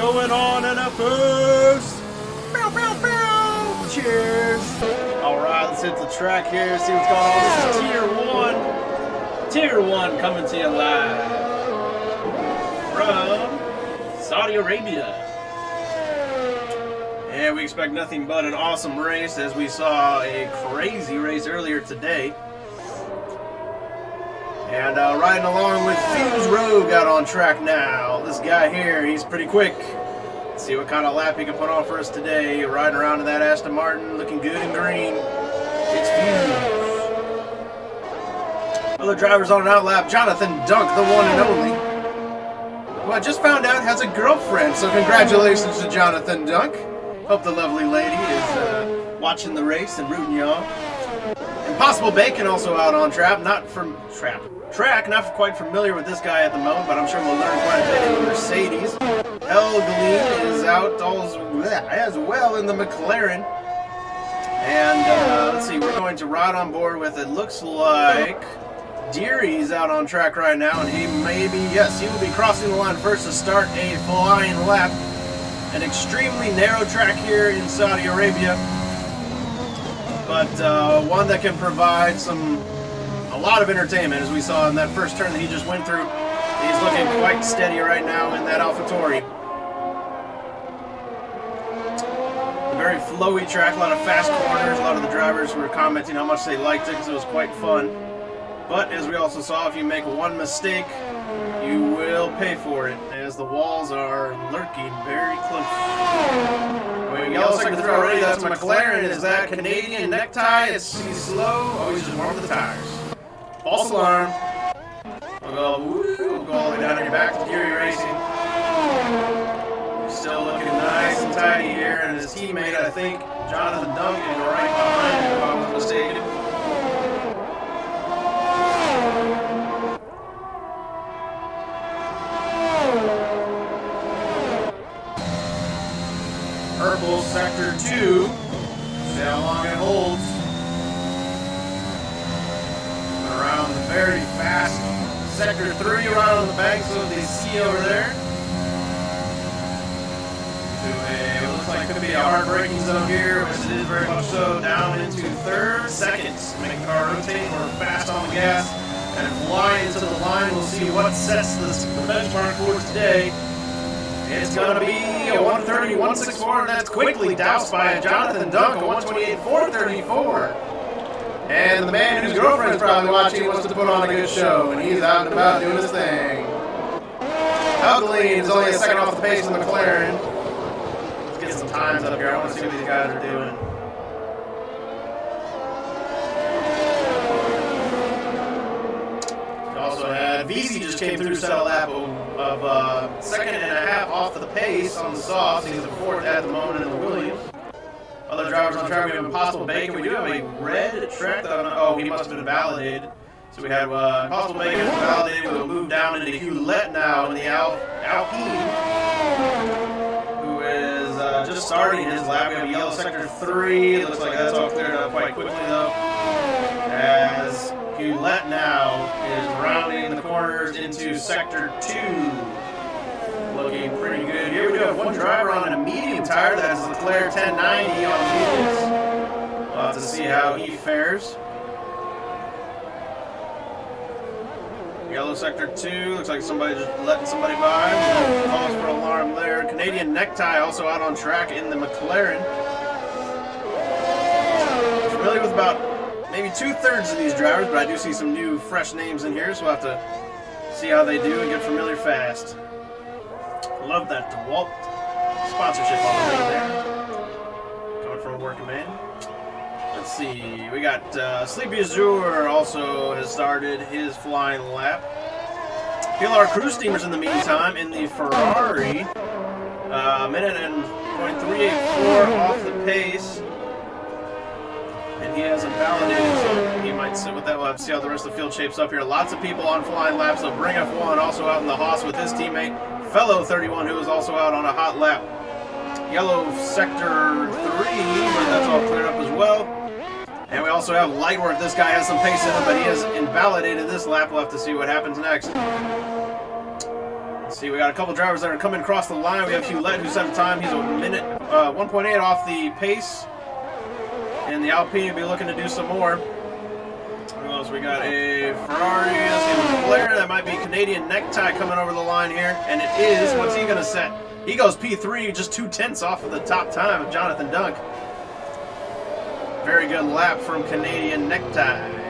going on, NFS? Bow, bow, bow. Cheers. All right, let's hit the track here, see what's going on. This is Tier 1 coming to you live from Saudi Arabia. And we expect nothing but an awesome race, as we saw a crazy race earlier today. And riding along with Fuse Rogue out on track now. This guy here, he's pretty quick. Let's see what kind of lap he can put on for us today. Riding around in that Aston Martin, looking good in green. It's Fuse. Other drivers on an out lap, Jonathan Dunk, the one and only, who I just found out has a girlfriend, so congratulations to Jonathan Dunk. Hope the lovely lady is watching the race and rooting you on. Impossible Bacon also out on track, not quite familiar with this guy at the moment, but I'm sure we'll learn quite a bit in the Mercedes. El Gleam is out as well in the McLaren. And let's see, we're going to ride on board with, it looks like Deary's out on track right now, and he will be crossing the line first to start a flying lap. An extremely narrow track here in Saudi Arabia, but one that can provide a lot of entertainment, as we saw in that first turn that he just went through. He's looking quite steady right now in that AlphaTauri. A very flowy track, a lot of fast corners. A lot of the drivers were commenting how much they liked it because it was quite fun. But as we also saw, if you make one mistake, you will pay for it, as the walls are lurking very close. Yellow sector 3 already, that's McLaren. Is that Canadian necktie? He's slow. Oh, he's just warming the tires. False alarm. We'll go all the way down here back to Geary Racing. He's still looking nice and tidy here, and his teammate, I think, Jonathan Duncan, right behind him, if I wasn't mistaken. Purple sector 2. See how long it holds. Around the very fast sector 3, right on the banks of the sea over there. It looks like it could be a hard braking zone here, which it is very much so. Down into third, seconds. Make the car rotate. We're fast on the gas and fly into the line. We'll see what sets the benchmark for today. It's going to be a 130, 164, and that's quickly doused by Jonathan Dunk, a 128, 434. And the man whose girlfriend's probably watching wants to put on a good show, and he's out and about doing his thing. Ugly is only a second off the pace of the McLaren. Let's get some times up here. I want to see what these guys are doing. VZ just came through, set a lap of second and a half off the pace on the softs. He's the fourth at the moment in the Williams. Other drivers on track, we have Impossible Bacon. We do have a red track. He must have been validated. So we have Impossible Bacon validated. We'll move down into Hewlett now in the Alpine, who is just starting his lap. We have yellow sector 3. It looks like that's all cleared up quite quickly though, as Hewlett now is rounding the corners into sector 2. Looking pretty good here. We do have one driver on a medium tire. That is Leclerc 1090 on mediums. We'll have to see how he fares. Yellow sector 2. Looks like somebody just letting somebody by. Calls for alarm there. Canadian necktie also out on track in the McLaren. Familiar with about maybe 2/3 of these drivers, but I do see some new, fresh names in here, so we'll have to see how they do and get familiar fast. Love that DeWalt sponsorship on the way there. Coming from a working man. Let's see, we got Sleepy Azure also has started his flying lap. Pilar Cruise Steamers in the meantime in the Ferrari. Minute and .384 off the pace. And he hasn't validated, so he might sit with that. We'll have to see how the rest of the field shapes up here. Lots of people on flying laps. So Bring F1 also out in the Haas with his teammate, Fellow 31, who is also out on a hot lap. Yellow sector 3, but that's all cleared up as well. And we also have Lightwork. This guy has some pace in him, but he has invalidated this lap. We'll have to see what happens next. Let's see, we got a couple drivers that are coming across the line. We have Hewlett, who's set a time. He's a minute, 1.8 off the pace. And the Alpine will be looking to do some more. Who else? We got a Ferrari, a Leclerc. That might be Canadian Necktie coming over the line here. And it is. What's he going to set? He goes P3, just 2/10 off of the top time of Jonathan Dunk. Very good lap from Canadian Necktie.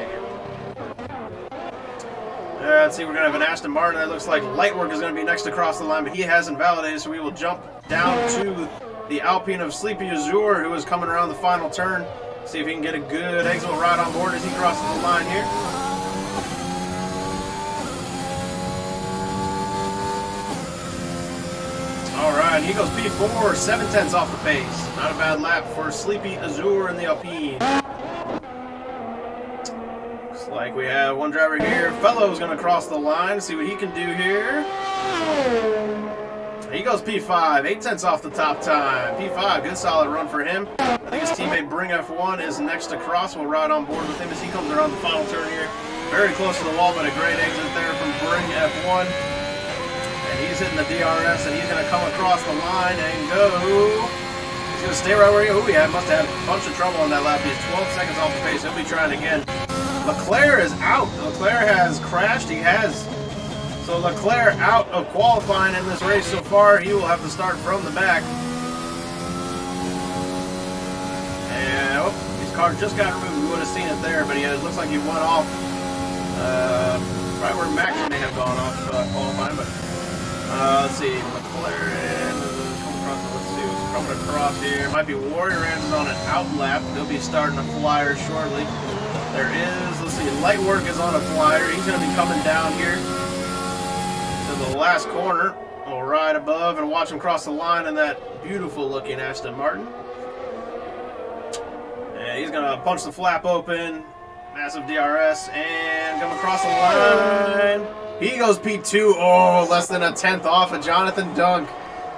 Let's see, we're going to have an Aston Martin. That looks like Lightwork is going to be next across the line, but he hasn't validated, so we will jump down to the Alpine of Sleepy Azure, who is coming around the final turn. See if he can get a good exit ride on board as he crosses the line here. Alright, he goes P4, 7/10 off the pace. Not a bad lap for Sleepy Azure in the Alpine. Looks like we have one driver here. Fellow's going to cross the line, see what he can do here. He goes P5, 8/10 off the top time. P5, good solid run for him. I think his teammate Bring F1 is next to cross. We'll ride on board with him as he comes around the final turn here. Very close to the wall, but a great exit there from Bring F1. And he's hitting the DRS, and he's going to come across the line and go. He's going to stay right where he must have had a bunch of trouble on that lap. He's 12 seconds off the pace. He'll be trying again. Leclerc is out. Leclerc has crashed. So Leclerc out of qualifying in this race so far. He will have to start from the back. And his car just got removed. We would have seen it there, but it looks like he went off right where Max may have gone off qualifying. But let's see, McLaren coming across here. Might be Warrior Rams on an out lap. They'll be starting a flyer shortly. There is, let's see, Lightwork is on a flyer. He's going to be coming down here to the last corner. We'll ride above and watch him cross the line in that beautiful looking Aston Martin. And he's going to punch the flap open. Massive DRS and come across the line. He goes P2. Oh, less than 1/10 off of Jonathan Dunk.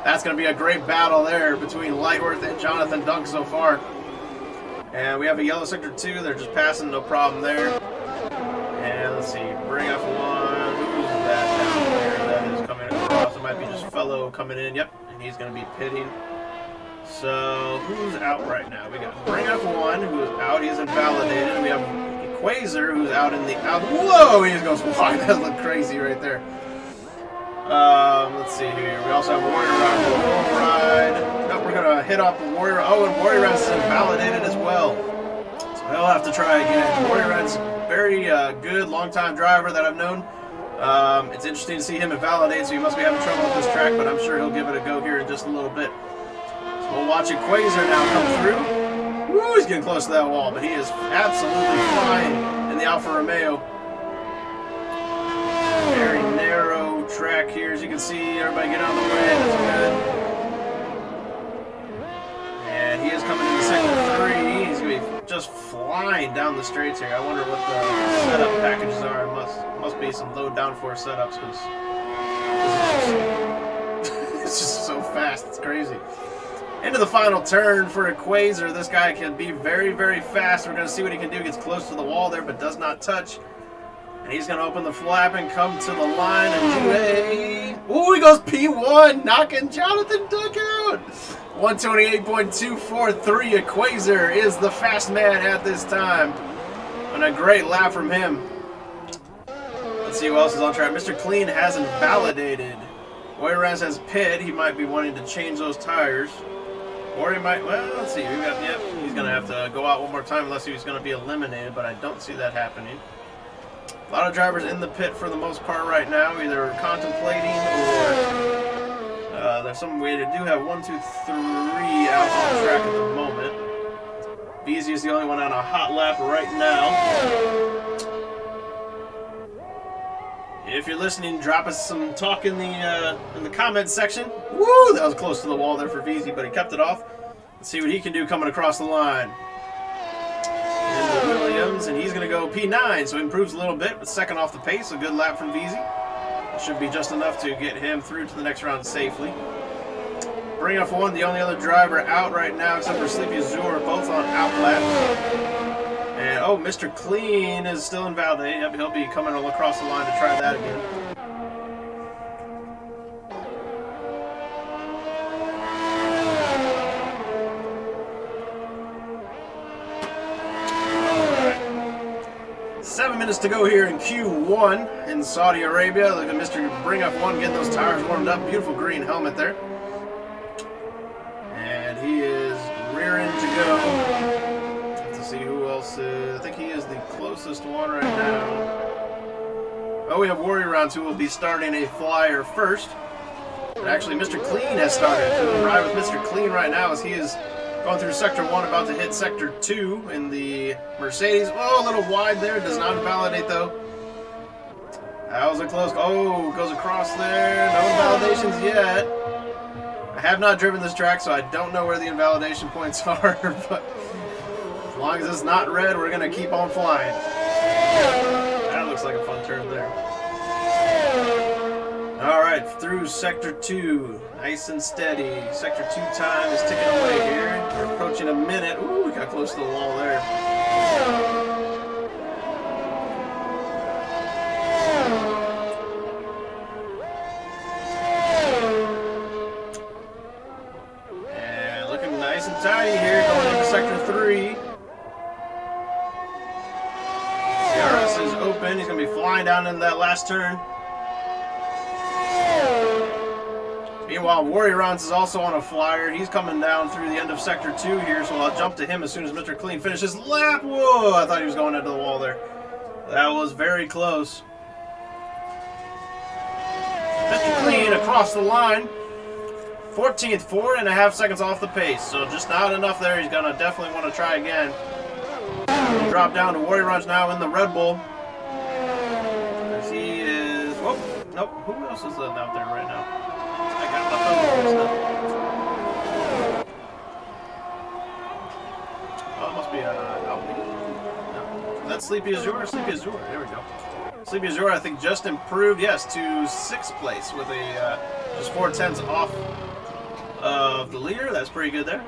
That's going to be a great battle there between Lightworth and Jonathan Dunk so far. And we have a yellow sector 2. They're just passing, no problem there. And let's see, Bring F1. Who's that down there that is coming across? It might be just Fellow coming in. Yep, and he's going to be pitting. So who's out right now? We got Bring F1, who is out. He's invalidated. We have Quasar, who's out in the out. Whoa, he just goes wide. That looked crazy right there. Let's see here. We also have Warrior Ride. Nope, we're going to hit off the Warrior. Oh, and Warrior Ride's invalidated as well. So he'll have to try again. Warrior Ride's very good, long-time driver that I've known. It's interesting to see him invalidate, so he must be having trouble with this track, but I'm sure he'll give it a go here in just a little bit. So we'll watch Quasar now come through. Woo, he's getting close to that wall, but he is absolutely flying in the Alfa Romeo. Very narrow track here, as you can see. Everybody get out of the way. That's good. And he is coming into sector 3. He's going to be just flying down the straights here. I wonder what the setup packages are. It must be some low downforce setups, because it's just so fast. It's crazy. Into the final turn for a Quasar. This guy can be very, very fast. We're going to see what he can do. He gets close to the wall there, but does not touch. And he's going to open the flap and come to the line and do a... Ooh, he goes P1, knocking Jonathan Dunk out. 128.243. A Quasar is the fast man at this time. And a great lap from him. Let's see who else is on track. Mr. Clean hasn't validated. Oiraz has pit. He might be wanting to change those tires. Or he might, well, let's see. Yep, he's going to have to go out one more time unless he's going to be eliminated, but I don't see that happening. A lot of drivers in the pit for the most part right now, either contemplating or there's some way to do have 1, 2, 3 out on track at the moment. Beezy is the only one on a hot lap right now. If you're listening, drop us some talk in the comments section. Woo! That was close to the wall there for Beezy, but he kept it off. Let's see what he can do coming across the line. Into Williams, and he's going to go P9, so he improves a little bit, but second off the pace. A good lap from Beezy. It should be just enough to get him through to the next round safely. Bring up one, the only other driver out right now, except for Sleepy Azure, both on out lap. And, oh, Mr. Clean is still invalidated. Yep, he'll be coming across the line to try that again. 7 minutes to go here in Q1 in Saudi Arabia. Look at Mr. Bring Up One getting those tires warmed up. Beautiful green helmet there. And he is rearing to go. Let's see who else is. I think he is the closest one right now. Oh, we have Warrior Rounds who will be starting a flyer first. And actually, Mr. Clean has started. We'll ride with Mr. Clean right now as he is going through Sector 1, about to hit Sector 2 in the Mercedes. Oh, a little wide there. Does not invalidate, though. That was a close... Oh, goes across there. No invalidations yet. I have not driven this track, so I don't know where the invalidation points are. But as long as it's not red, we're going to keep on flying. That looks like a fun turn there. All right, through Sector 2, nice and steady. Sector 2 time is ticking away here. We're approaching a minute. Ooh, we got close to the wall there. And looking nice and tidy here, going into Sector 3. DRS is open. He's going to be flying down in that last turn. Meanwhile, Warrior Rounds is also on a flyer. He's coming down through the end of Sector 2 here, so I'll jump to him as soon as Mr. Clean finishes lap. Whoa, I thought he was going into the wall there. That was very close. Mr. Clean across the line. 14th, 4.5 seconds off the pace, so just not enough there. He's going to definitely want to try again. We'll drop down to Warrior Rounds now in the Red Bull. As he is... Whoop, nope, who else is out there right now? I got my phone. Oh, it must be Alpine. No. That's Sleepy Azure. Sleepy Azure. There we go. Sleepy Azure, I think, just improved, yes, to 6th place with a just 4/10 off of the leader. That's pretty good there.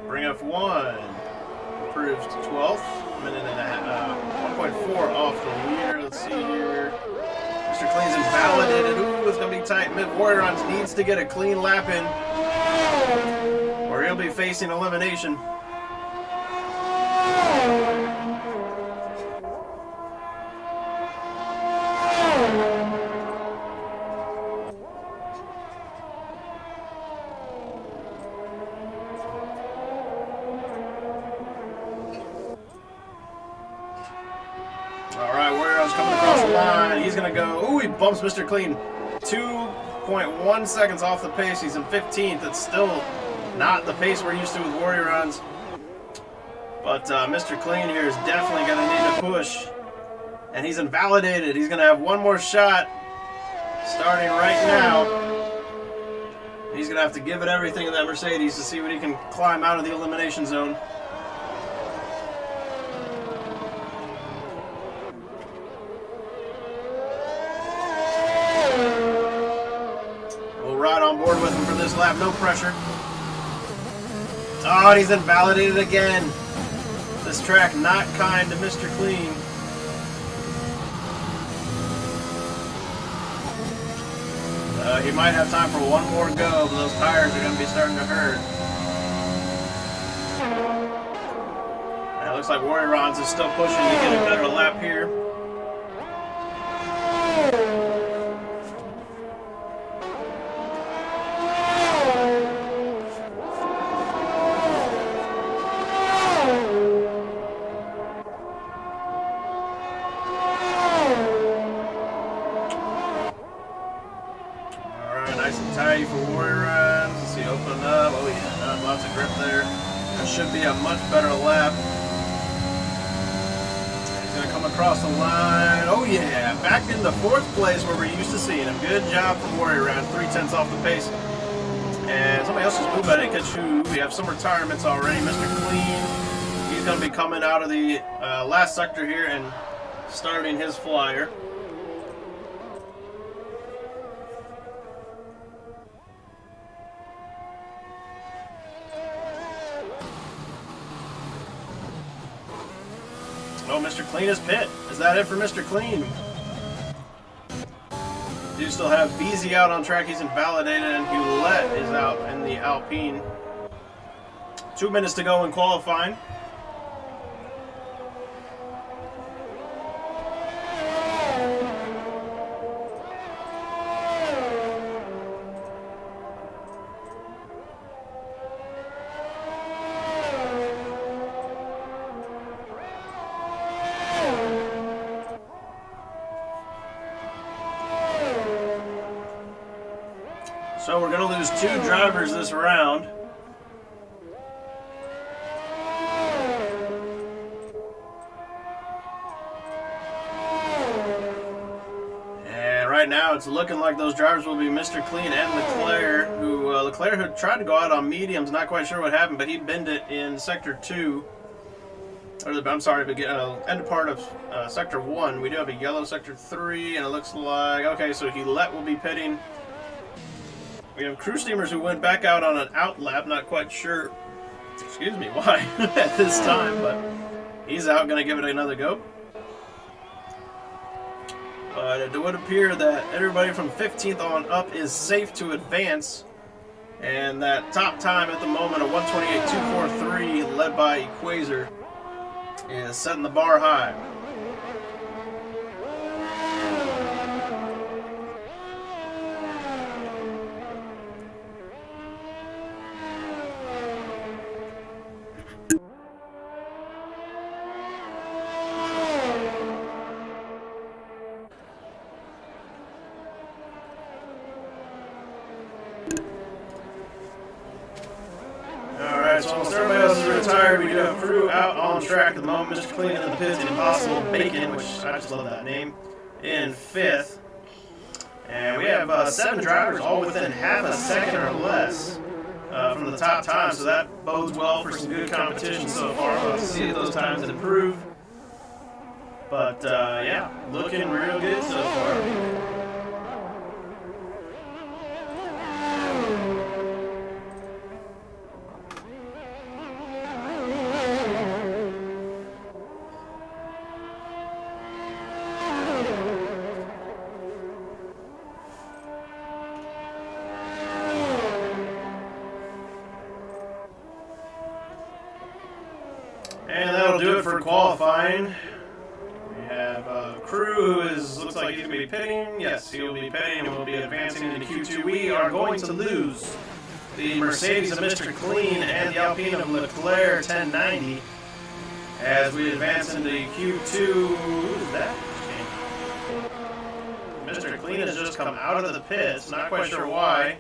Bring Up One improves to 12th. Minute and a half. 1.4 off the leader. Let's see here. Mr. Clean's invalidated. Ooh, it's going to be tight. Mid Warrior Rounds needs to get a clean lap in, or he'll be facing elimination. He's going to go, ooh, he bumps Mr. Clean 2.1 seconds off the pace. He's in 15th. It's still not the pace we're used to with Warrior Rounds. But Mr. Clean here is definitely going to need to push. And he's invalidated. He's going to have one more shot starting right now. He's going to have to give it everything in that Mercedes to see what he can climb out of the elimination zone. On board with him for this lap, no pressure. Oh, he's invalidated again. This track not kind to Mr. Clean. He might have time for one more go, but those tires are going to be starting to hurt. And it looks like Warrior Rounds is still pushing to get a better lap here. Tight for Warrior Rounds. Let's see, open up. Oh yeah, lots of grip there. That should be a much better lap. He's going to come across the line. Oh yeah, back into 4th place where we're used to seeing him. Good job from Warrior Rounds. 3/10 off the pace. And somebody else just moved. I didn't catch who. We have some retirements already. Mr. Clean. He's going to be coming out of the last sector here and starting his flyer. Oh, Mr. Clean is pit. Is that it for Mr. Clean? Do still have BZ out on track. He's invalidated, and Hewlett is out in the Alpine. 2 minutes to go in qualifying. lose 2 drivers this round. And right now it's looking like those drivers will be Mr. Clean and Leclerc, who Leclerc had tried to go out on mediums, not quite sure what happened, but he bent it in Sector 2. Or I'm sorry, but end part of Sector 1. We do have a yellow Sector 3, and it looks like... Okay, so Gillette will be pitting. We have crew steamers who went back out on an out lap, not quite sure, excuse me, why at this time, but he's out, going to give it another go. But it would appear that everybody from 15th on up is safe to advance. And that top time at the moment of 128.243, led by Equazer, is setting the bar high. So almost everybody else is retired. We do have crew out on track at the moment. Mr. Clean in the pits, Impossible Bacon, which I just love that name, in 5th. And we have 7 drivers, all within half a second or less from the top time. So that bodes well for some good competition so far. We'll have to see if those times improve. But yeah, looking real good so far. And that'll do it for qualifying. We have Crew, who looks like he's going to be pitting. Yes, he will be pitting and will be advancing into Q2. We are going to lose the Mercedes of Mr. Clean and the Alpine of Leclerc 1090 as we advance into Q2. Who's that? Mr. Clean has just come out of the pits. Not quite sure why.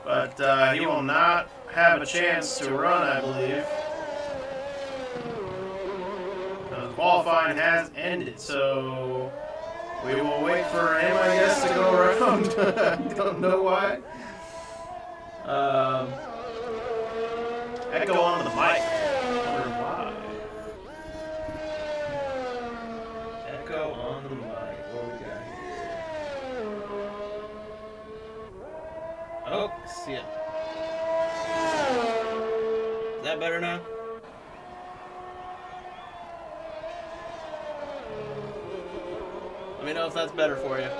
But he will not have a chance to run, I believe. Qualifying has ended, so we will wait for him, I guess, to go around. I don't know why. Echo on the mic. I wonder why. Echo on the mic. What we got here? Oh, see it. Is that better now? Let me know if that's better for you.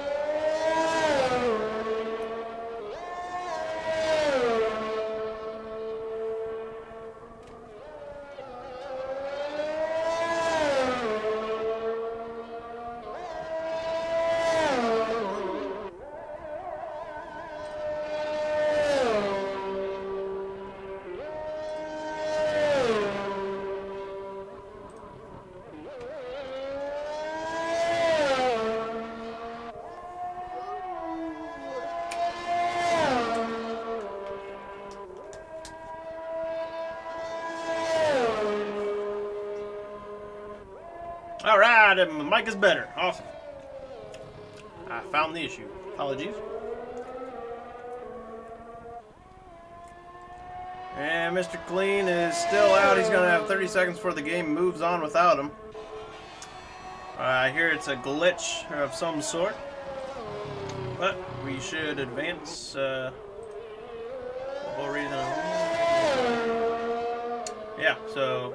All right, the mic is better. Awesome. I found the issue. Apologies. And Mr. Clean is still out. He's going to have 30 seconds before the game moves on without him. I hear it's a glitch of some sort. But we should advance. The whole reason. Yeah, so...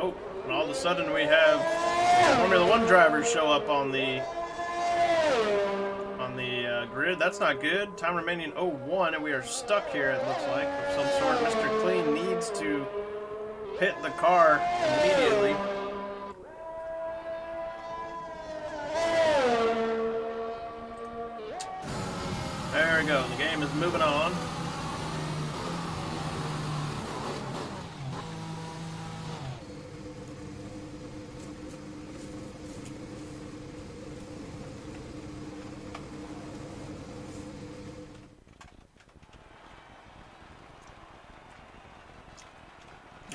Oh, and all of a sudden we have Formula One drivers show up on the grid. That's not good. Time remaining 0-1, and we are stuck here, it looks like, of some sort. Mr. Clean needs to pit the car immediately. There we go. The game is moving on.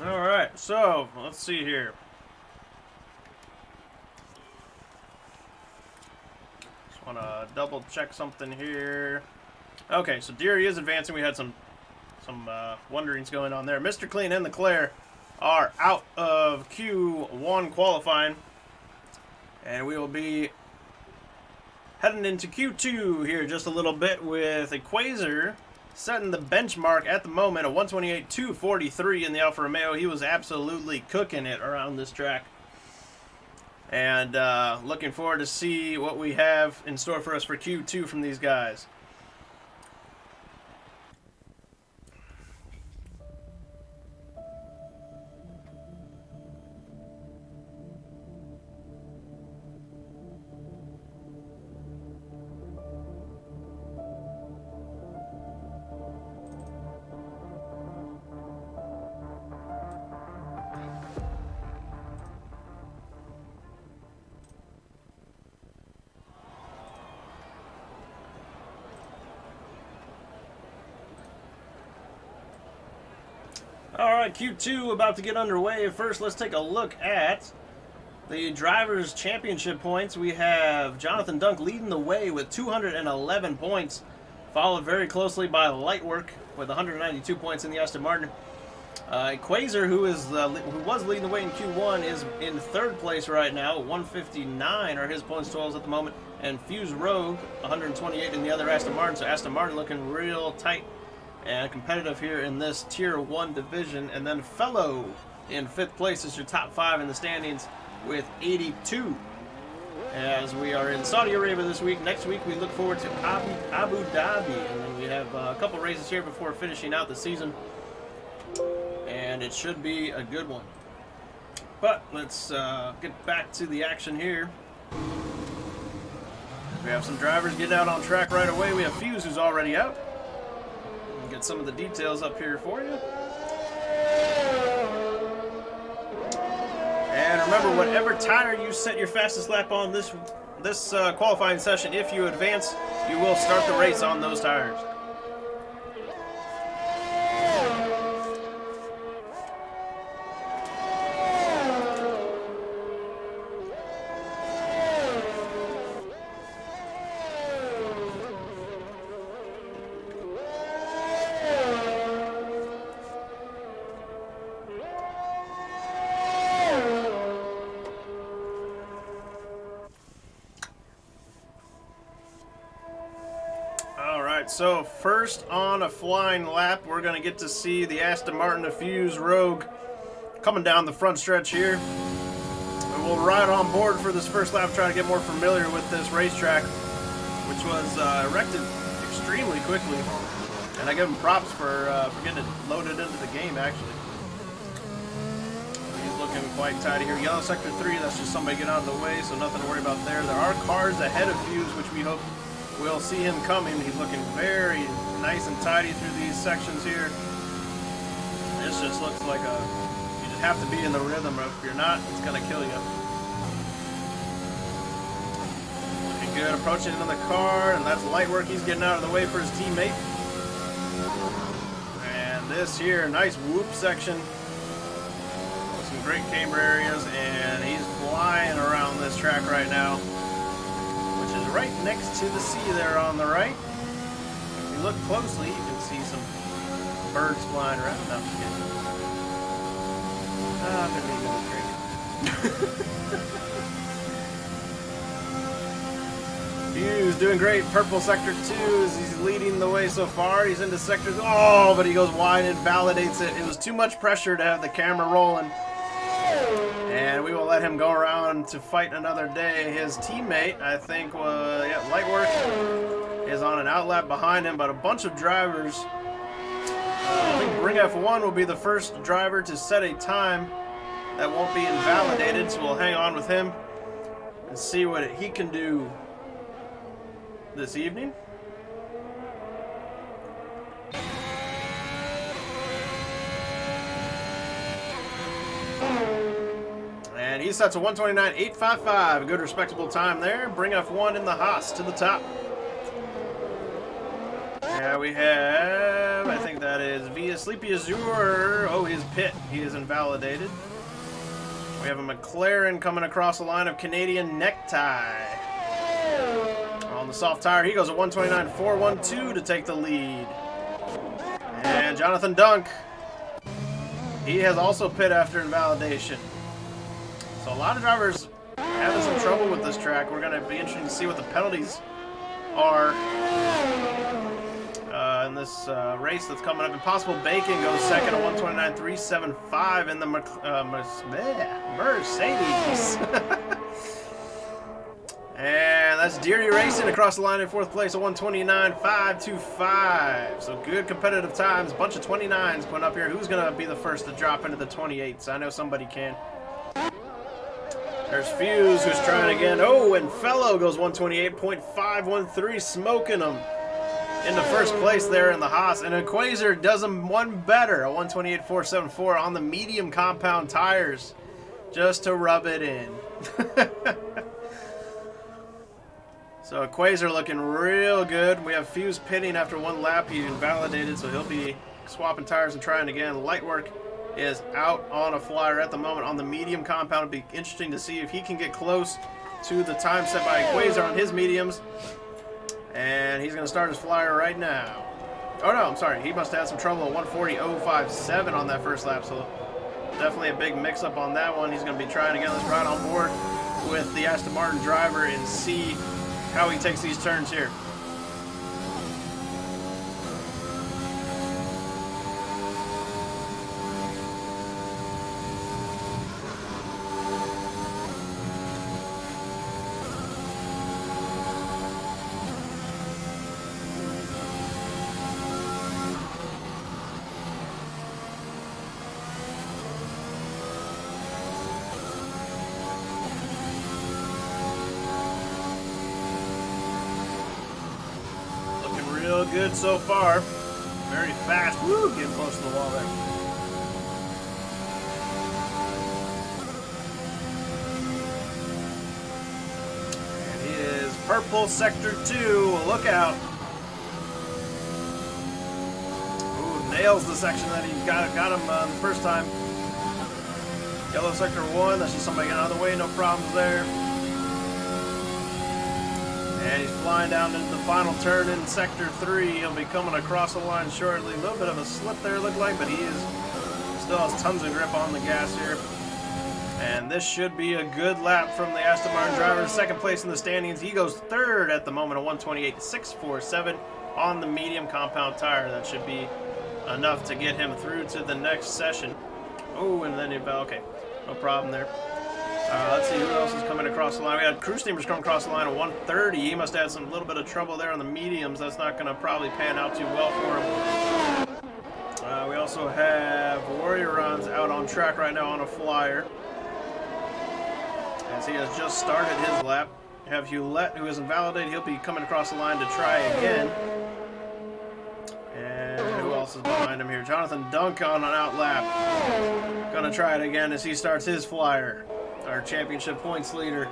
All right, so let's see here. Just want to double check something here. Okay, so Deary is advancing. We had some wonderings going on there. Mr. Clean and Leclerc are out of Q1 qualifying, and we will be heading into Q2 here just a little bit with a Quasar setting the benchmark at the moment, a 128.243 in the Alfa Romeo. He was absolutely cooking it around this track. And looking forward to see what we have in store for us for Q2 from these guys. Alright, Q2 about to get underway. First, let's take a look at the Drivers' Championship points. We have Jonathan Dunk leading the way with 211 points, followed very closely by Lightwork with 192 points in the Aston Martin. Quasar, who was leading the way in Q1, is in third place right now. 159 are his points totals at the moment. And Fuse Rogue, 128 in the other Aston Martin. So Aston Martin looking real tight and competitive here in this Tier 1 division. And then Fellow in 5th place is your top 5 in the standings with 82. As we are in Saudi Arabia this week. Next week we look forward to Abu Dhabi. And then we have a couple races here before finishing out the season. And it should be a good one. But let's get back to the action here. We have some drivers getting out on track right away. We have Fuse, who's already out. We'll get some of the details up here for you. And remember, whatever tire you set your fastest lap on this qualifying session, if you advance, you will start the race on those tires. So first on a flying lap, we're going to get to see the Aston Martin Fuse Rogue coming down the front stretch here. And we'll ride on board for this first lap, try to get more familiar with this racetrack, which was erected extremely quickly. And I give him props for getting it loaded into the game, actually. He's looking quite tidy here. Yellow Sector 3, that's just somebody get out of the way, so nothing to worry about there. There are cars ahead of Fuse, which we hope we'll see him coming. He's looking very nice and tidy through these sections here. This just looks like you just have to be in the rhythm. If you're not, it's going to kill you. Looking good, approaching into the car, and that's Lightwork. He's getting out of the way for his teammate. And this here, nice whoop section. Some great camber areas, and he's flying around this track right now. Right next to the sea there on the right. If you look closely, you can see some birds flying around. No, I'm kidding. I'm gonna need a drink. Fuse doing great. Purple Sector 2 as he's leading the way so far. He's into Sector... Oh, but he goes wide and validates it. It was too much pressure to have the camera rolling. And we will let him go around to fight another day. His teammate, I think, Lightwork, is on an outlap behind him, but a bunch of drivers I think Bring F1 will be the first driver to set a time that won't be invalidated, so we'll hang on with him and see what he can do this evening. And he sets a 1:29.855, a good respectable time there. Bring F1 in the Haas to the top. Yeah, we have, I think that is via Sleepy Azure. Oh, his pit, he is invalidated. We have a McLaren coming across the line of Canadian Necktie. On the soft tire, he goes at 1:29.412 to take the lead. And Jonathan Dunk, he has also pit after invalidation. So a lot of drivers having some trouble with this track. We're going to be interested to see what the penalties are in this race that's coming up. Impossible Bacon goes second at 1:29.375 in the Mercedes. And that's Deary Racing across the line in fourth place at 1:29.525. So good competitive times. A bunch of 29s putting up here. Who's going to be the first to drop into the 28s? I know somebody can. There's Fuse, who's trying again. Oh, and Fellow goes 1:28.513, smoking them into first place there in the Haas. And Equazer does them one better, a 1:28.474 on the medium compound tires, just to rub it in. So Equazer looking real good. We have Fuse pitting after one lap. He invalidated, so he'll be swapping tires and trying again. Lightwork is out on a flyer at the moment on the medium compound. It'll be interesting to see if he can get close to the time set by Equazer on his mediums. And he's going to start his flyer right now. Oh no, I'm sorry. He must have had some trouble at 1:40.057 on that first lap. So definitely a big mix-up on that one. He's going to be trying again. Let's ride on board with the Aston Martin driver and see how he takes these turns here. Real good so far. Very fast. Woo, getting close to the wall there. And he is purple sector 2. Look out. Ooh, nails the section that he got him the first time. Yellow sector 1. That's just somebody getting out of the way. No problems there. And he's flying down into the final turn in sector 3. He'll be coming across the line shortly. A little bit of a slip there, it looked like, but he still has tons of grip on the gas here. And this should be a good lap from the Aston Martin driver. Second place in the standings. He goes third at the moment, a 1:28.647 on the medium compound tire. That should be enough to get him through to the next session. Oh, and then okay, no problem there. Let's see who else is coming across the line. We had Crew Steamers coming across the line at 1:30. He must have had some little bit of trouble there on the mediums. That's not going to probably pan out too well for him. We also have Warriorons out on track right now on a flyer, as he has just started his lap. We have Hewlett, who is invalidated. He'll be coming across the line to try again. And who else is behind him here? Jonathan Dunk on an out lap. Gonna try it again as he starts his flyer. Our championship points leader,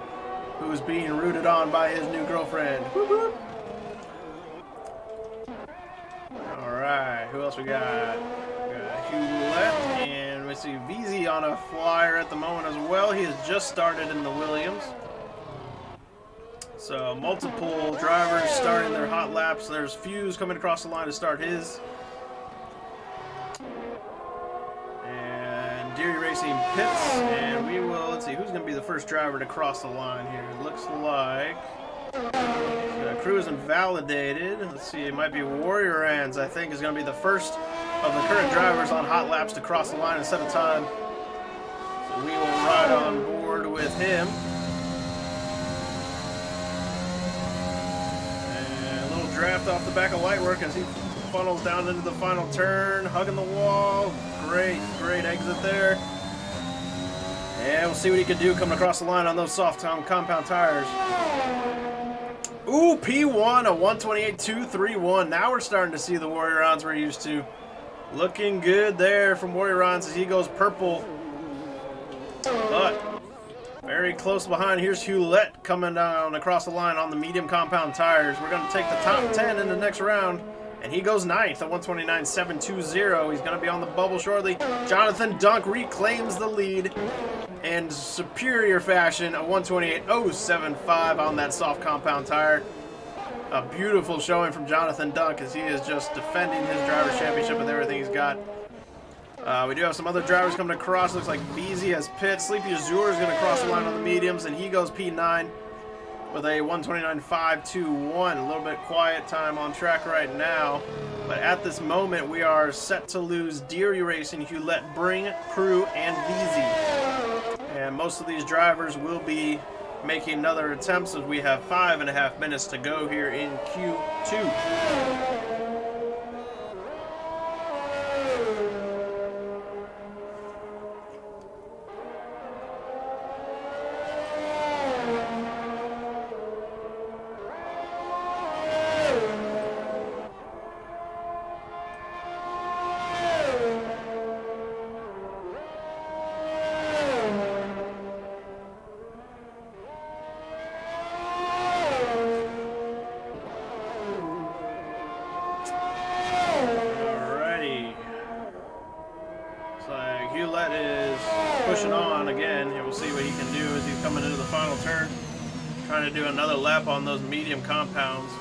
who is being rooted on by his new girlfriend. Whoop, whoop. All right, who else we got? We got Hewlett, and we see VZ on a flyer at the moment as well. He has just started in the Williams. So multiple drivers starting their hot laps. There's Fuse coming across the line to start his. And Deary Racing pits, and we will, let's see, who's going to be the first driver to cross the line here? It looks like Crew is invalidated. Let's see, it might be Warrior Ends, I think, is going to be the first of the current drivers on hot laps to cross the line and set a time. So we will ride on board with him. And a little draft off the back of Lightwork as he funnels down into the final turn, hugging the wall. Great exit there. And we'll see what he can do coming across the line on those soft compound tires. Ooh, P1, a 128.231. Now we're starting to see the Warriorons we're used to. Looking good there from Warriorons as he goes purple. But very close behind. Here's Hewlett coming down across the line on the medium compound tires. We're going to take the top 10 in the next round. And he goes ninth at 129.720. He's going to be on the bubble shortly. Jonathan Dunk reclaims the lead in superior fashion, a 128.075 on that soft compound tire. A beautiful showing from Jonathan Dunk as he is just defending his driver's championship with everything he's got. We do have some other drivers coming across. Looks like Beezy has pit. Sleepy Azure is going to cross the line on the mediums, and he goes P9 with a 129.521. A little bit quiet time on track right now. But at this moment, we are set to lose Deary Racing, Hewlett, Bring, Crew, and Beezy. And most of these drivers will be making another attempt as we have 5.5 minutes to go here in Q2. Pushing on again, and we'll see what he can do as he's coming into the final turn, trying to do another lap on those medium compounds.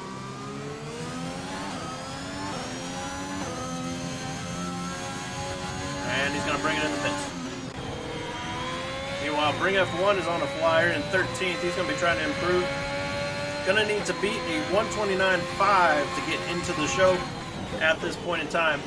And he's going to bring it in the pits. Meanwhile, Bring F1 is on a flyer in 13th. He's going to be trying to improve. Going to need to beat a 129.5 to get into the show at this point in time.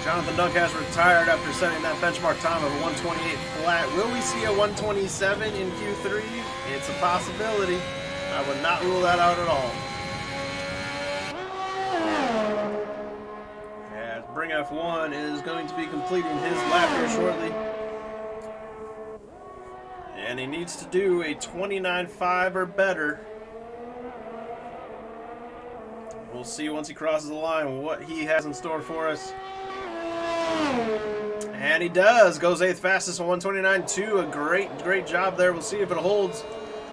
Jonathan Dunk has retired after setting that benchmark time of a 128 flat. Will we see a 127 in Q3? It's a possibility. I would not rule that out at all. Yeah, Bring F1 is going to be completing his lap here shortly. And he needs to do a 29.5 or better. We'll see once he crosses the line what he has in store for us. And he does. Goes 8th fastest on 129.2. A great job there. We'll see if it holds.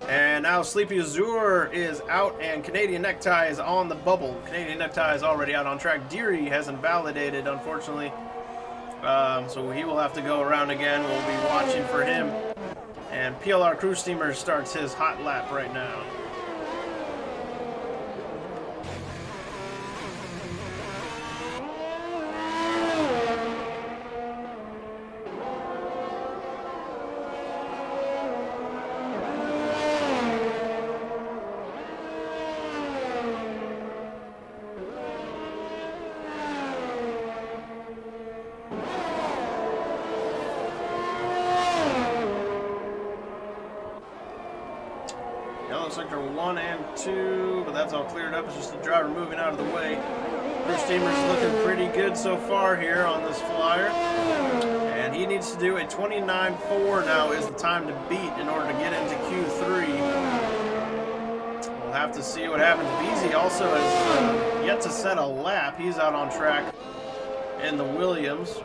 And now Sleepy Azure is out and Canadian Necktie is on the bubble. Canadian Necktie is already out on track. Deary hasn't validated, unfortunately. So he will have to go around again. We'll be watching for him. And PLR Crew Steamer starts his hot lap right now. Sector 1 and 2, but that's all cleared up. It's just the driver moving out of the way. Crew Steamer's looking pretty good so far here on this flyer. And he needs to do a 29.4 now is the time to beat in order to get into Q3. We'll have to see what happens. Beezy also has yet to set a lap. He's out on track in the Williams.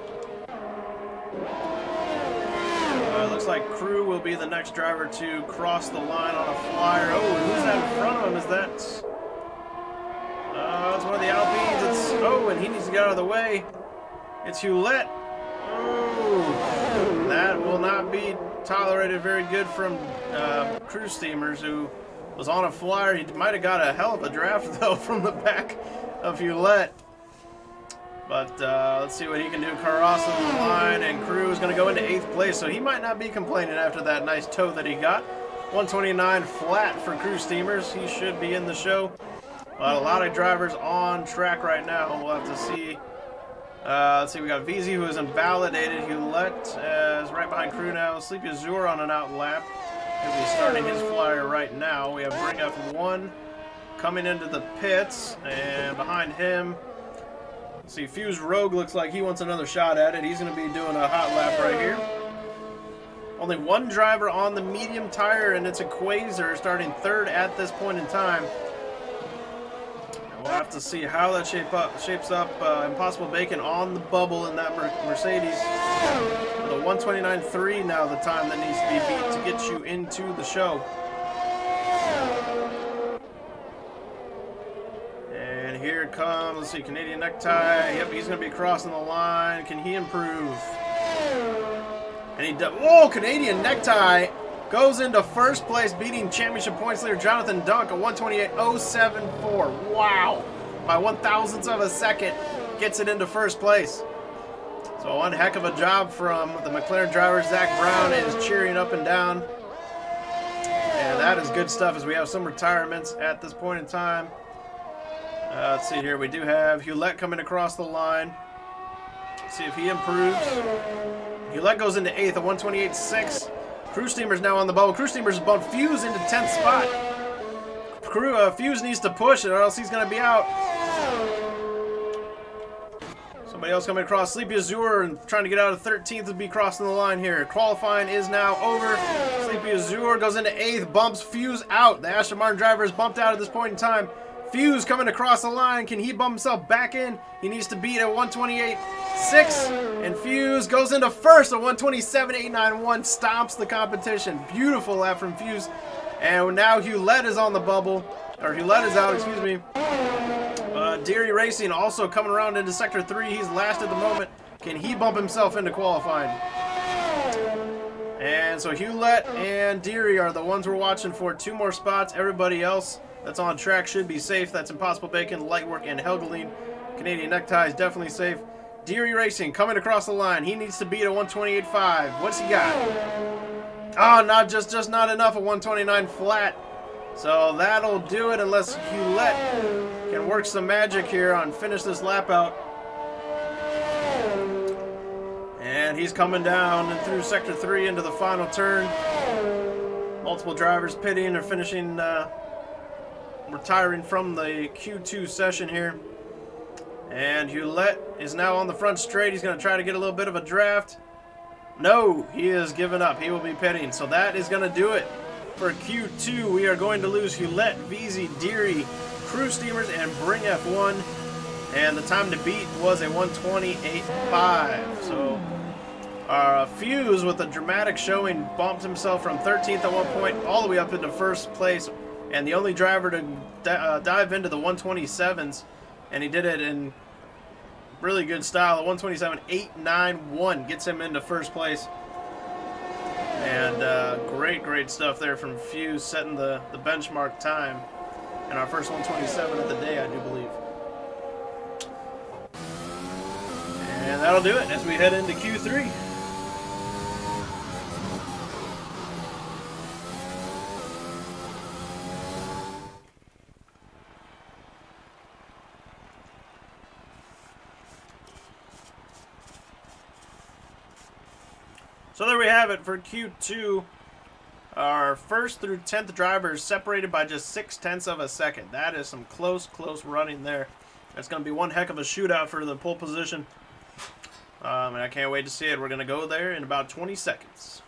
Looks like Crew will be the next driver to cross the line on a flyer. Oh, who's that in front of him? Is that... it's one of the Alpines. Oh, and he needs to get out of the way. It's Hewlett. Oh, that will not be tolerated very good from Crew Steamers, who was on a flyer. He might have got a hell of a draft, though, from the back of Hewlett. But let's see what he can do. Crossing the line, and Crew is going to go into 8th place, so he might not be complaining after that nice tow that he got. 129 flat for Crew Steamers. He should be in the show. A lot of drivers on track right now. We'll have to see. Let's see, we got VZ who is invalidated. Hewlett is right behind Crew now. Sleepy Azure on an out lap. He'll be starting his flyer right now. We have Bring F1 coming into the pits, and behind him, let's see, Fuse Rogue looks like he wants another shot at it. He's going to be doing a hot lap right here. Only one driver on the medium tire, and it's a Quasar starting third at this point in time. And we'll have to see how that shapes up. Impossible Bacon on the bubble in that Mercedes. The 129.3 now, the time that needs to be beat to get you into the show. And here it comes. Let's see, Canadian Necktie. Yep, he's going to be crossing the line. Can he improve? And he does. Whoa, Canadian Necktie goes into first place, beating championship points leader Jonathan Dunk, a 128.074. Wow. By 1,000ths of a second, gets it into first place. So one heck of a job from the McLaren driver. Zach Brown is cheering up and down. And that is good stuff as we have some retirements at this point in time. Let's see here. We do have Hewlett coming across the line. See if he improves. Hewlett goes into 8th, a 128.6. Crew Steamer's now on the bubble. Crew Steamer's bumped Fuse into 10th spot. Fuse needs to push it or else he's going to be out. Somebody else coming across. Sleepy Azure and trying to get out of 13th to be crossing the line here. Qualifying is now over. Sleepy Azure goes into 8th, bumps Fuse out. The Aston Martin driver is bumped out at this point in time. Fuse coming across the line. Can he bump himself back in? He needs to beat a 128.6. And Fuse goes into first. A 127.891 stomps the competition. Beautiful lap from Fuse. And now Hewlett is on the bubble. Or Hewlett is out, excuse me. Deary Racing also coming around into Sector 3. He's last at the moment. Can he bump himself into qualifying? And so Hewlett and Deary are the ones we're watching for. 2 more spots. Everybody else that's on track should be safe. That's Impossible Bacon, Lightwork, and Helgeline. Canadian Necktie is definitely safe. Deary Racing coming across the line. He needs to beat a 128.5. What's he got? Oh, not just not enough. A 129 flat. So that'll do it unless Hewlett can work some magic here on finish this lap out. And he's coming down and through Sector 3 into the final turn. Multiple drivers pitting or finishing, retiring from the Q2 session here. And Hewlett is now on the front straight. He's going to try to get a little bit of a draft. No, he has given up. He will be pitting. So that is going to do it for Q2. We are going to lose Hewlett, VZ, Deary, Crew Steamers, and Bring F1. And the time to beat was a 128.5. So Fuse, with a dramatic showing, bumped himself from 13th at one point all the way up into first place. And the only driver to dive into the 127s. And he did it in really good style. A 127.891 gets him into first place. And great stuff there from Fuse, setting the benchmark time. And our first 127 of the day, I do believe. And that'll do it as we head into Q3. So there we have it for Q2. Our 1st through 10th drivers separated by just 0.6 of a second. That is some close running there. That's going to be one heck of a shootout for the pole position. And I can't wait to see it. We're going to go there in about 20 seconds.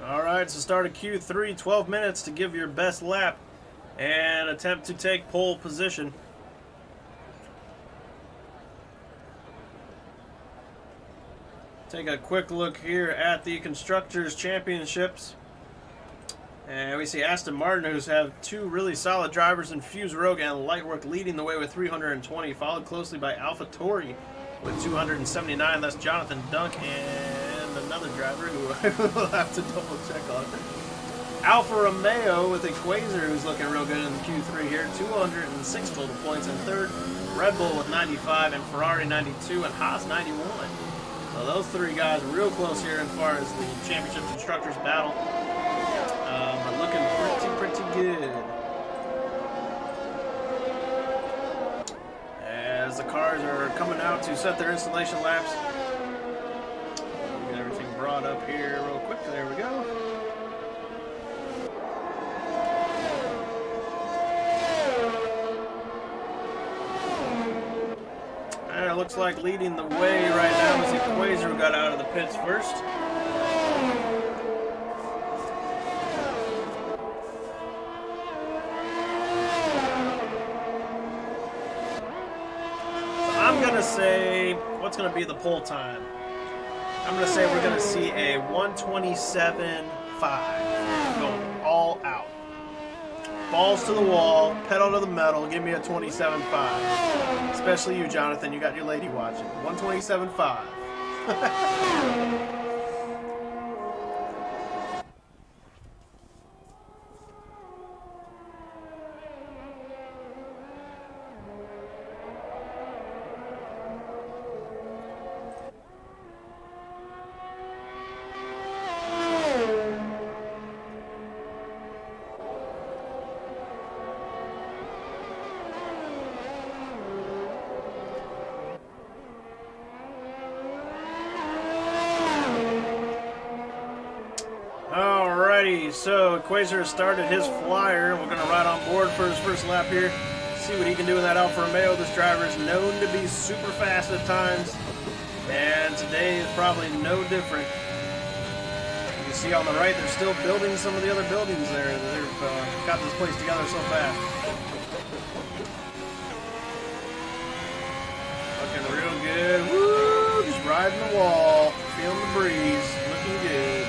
Alright, so start of Q3, 12 minutes to give your best lap. and attempt to take pole position. Take a quick look here at the Constructors' Championships. And we see Aston Martin, who's have two really solid drivers in Fuse Rogue and Lightwork, leading the way with 320, followed closely by AlphaTauri with 279. That's Jonathan Dunk and another driver who I will have to double check on. Alfa Romeo with a Quasar, who's looking real good in Q3 here, 206 total points in third. Red Bull with 95 and Ferrari 92 and Haas 91. So those three guys are real close here as far as the championship constructors battle. But looking pretty good. As the cars are coming out to set their installation laps. Get everything brought up here real quick. There we go. And it looks like leading the way right now is the Quasar, who got out of the pits first. I'm going to say, what's going to be the pole time? I'm going to say we're going to see a 127.5 going all out. Balls to the wall, pedal to the metal, give me a 27.5. Especially you, Jonathan, you got your lady watching. 127.5. So Quasar has started his flyer. We're going to ride on board for his first lap here. See what he can do in that Alfa Romeo. This driver is known to be super fast at times, and today is probably no different. You can see on the right, they're still building some of the other buildings there. They've got this place together so fast. Looking real good. Woo! Just riding the wall, feeling the breeze, looking good.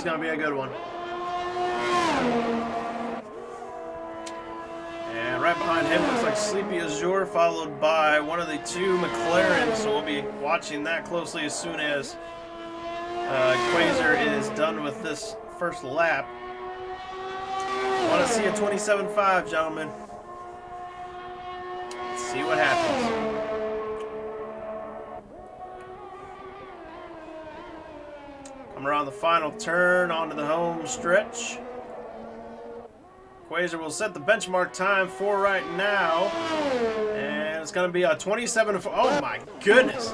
Going to be a good one. And right behind him looks like Sleepy Azure, followed by one of the two McLarens, so we'll be watching that closely as soon as Quasar is done with this first lap. I want to see a 27.5, gentlemen. Let's see what happens. Come around the final turn onto the home stretch. Quasar will set the benchmark time for right now. And it's going to be a 27. Oh my goodness.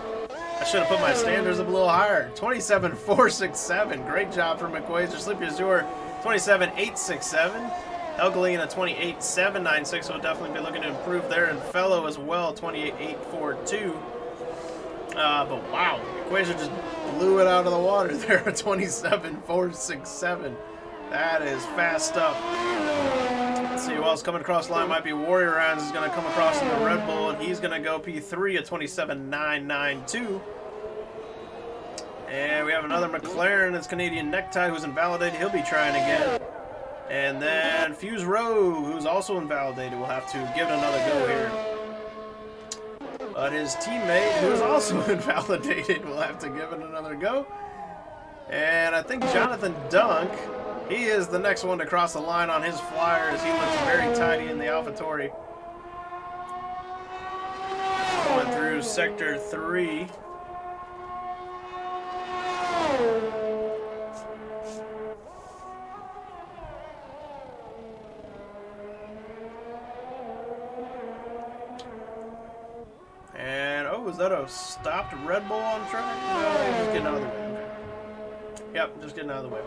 I should have put my standards up a little higher. 27.467. Great job from Quasar. Sleepy Azure, 27.867. Helgelina, 28.796. So we'll definitely be looking to improve there. And Fellow as well, 28.842. But wow, Quasar just blew it out of the water there at 27.467. That is fast stuff. Let's see who else coming across the line. Might be Warrior Rounds is going to come across in the Red Bull, and he's going to go P3 at 27.992. And we have another McLaren. It's Canadian Necktie, who's invalidated. He'll be trying again. And then Fuse Rogue, who's also invalidated, will have to give it another go here. But his teammate, who is also invalidated, will have to give it another go. And I think Jonathan Dunk, he is the next one to cross the line on his flyer, as he looks very tidy in the AlphaTauri. Going through Sector 3. And, oh, is that a stopped Red Bull on track? No, he's just getting out of the way. Yep, just getting out of the way.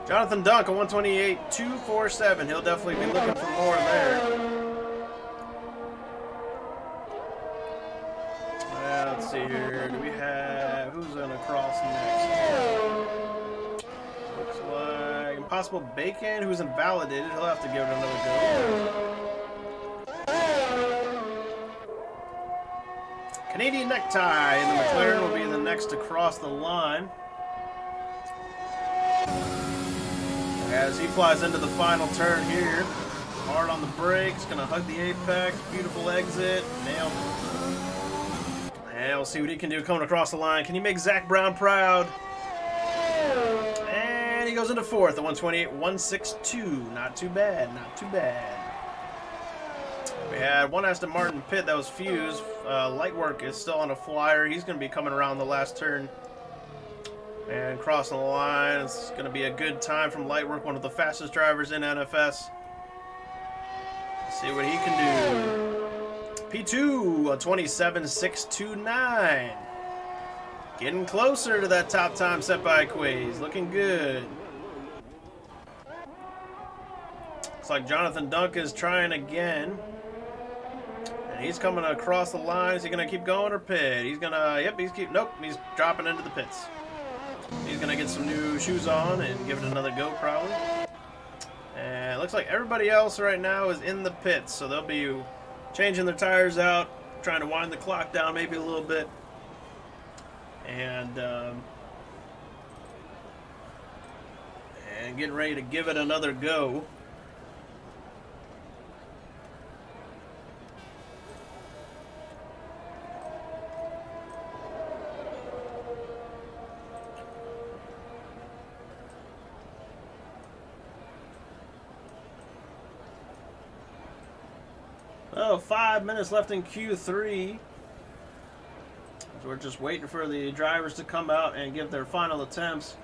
Jonathan Dunk, a 128.247. He'll definitely be looking for more there. Let's see here. Do we have... Who Who's gonna cross next? Looks like Impossible Bacon, who's invalidated. He'll have to give it another go. Canadian Necktie in the McLaren will be the next to cross the line. As he flies into the final turn here. Hard on the brakes, gonna hug the apex, beautiful exit, nailed it. And we'll see what he can do coming across the line. Can he make Zach Brown proud? And he goes into fourth at 128.162. Not too bad, not too bad. We had one Aston Martin pit that was fused. Lightwork is still on a flyer. He's gonna be coming around the last turn and crossing the line. It's gonna be a good time from Lightwork, one of the fastest drivers in NFS. See what he can do. P2, a 27.629. Getting closer to that top time set by Quays. Looking good. Looks like Jonathan Dunk is trying again. And he's coming across the line. Is he going to keep going or pit? He's going to, yep, nope, he's dropping into the pits. He's going to get some new shoes on and give it another go probably. And it looks like everybody else right now is in the pits, so they'll be changing their tires out, trying to wind the clock down maybe a little bit, and getting ready to give it another go. Oh, 5 minutes left in Q3. So we're just waiting for the drivers to come out and give their final attempts.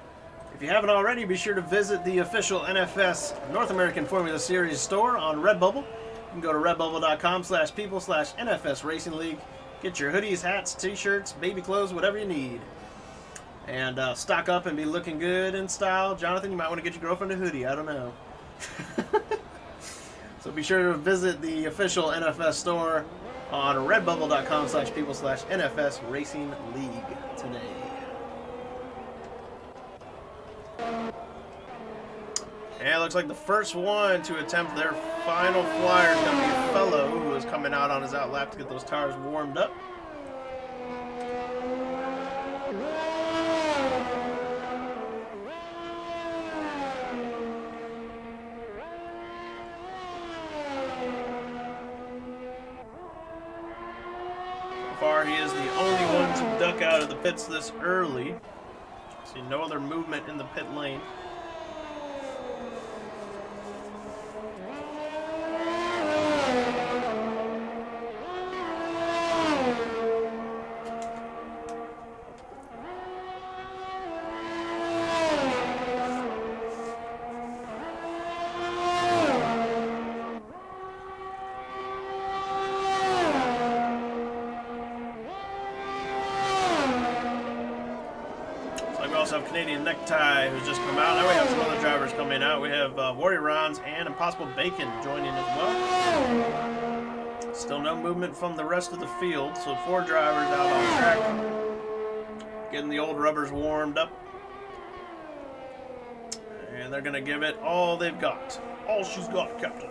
If you haven't already, be sure to visit the official NFS North American Formula Series store on Redbubble. You can go to redbubble.com/people/NFS Racing League. Get your hoodies, hats, t-shirts, baby clothes, whatever you need. And stock up and be looking good in style. Jonathan, you might want to get your girlfriend a hoodie. I don't know. So be sure to visit the official NFS store on redbubble.com/people/NFS Racing League today. And it looks like the first one to attempt their final flyer is going to be a fellow who is coming out on his out lap to get those tires warmed up. Far, he is the only one to duck out of the pits this early. See no other movement in the pit lane. We also have Canadian Necktie, who's just come out. Now we have some other drivers coming out. We have Warrior Rons and Impossible Bacon joining as well. Still no movement from the rest of the field, so 4 drivers out on track. Getting the old rubbers warmed up. And they're going to give it all they've got. All she's got, Captain.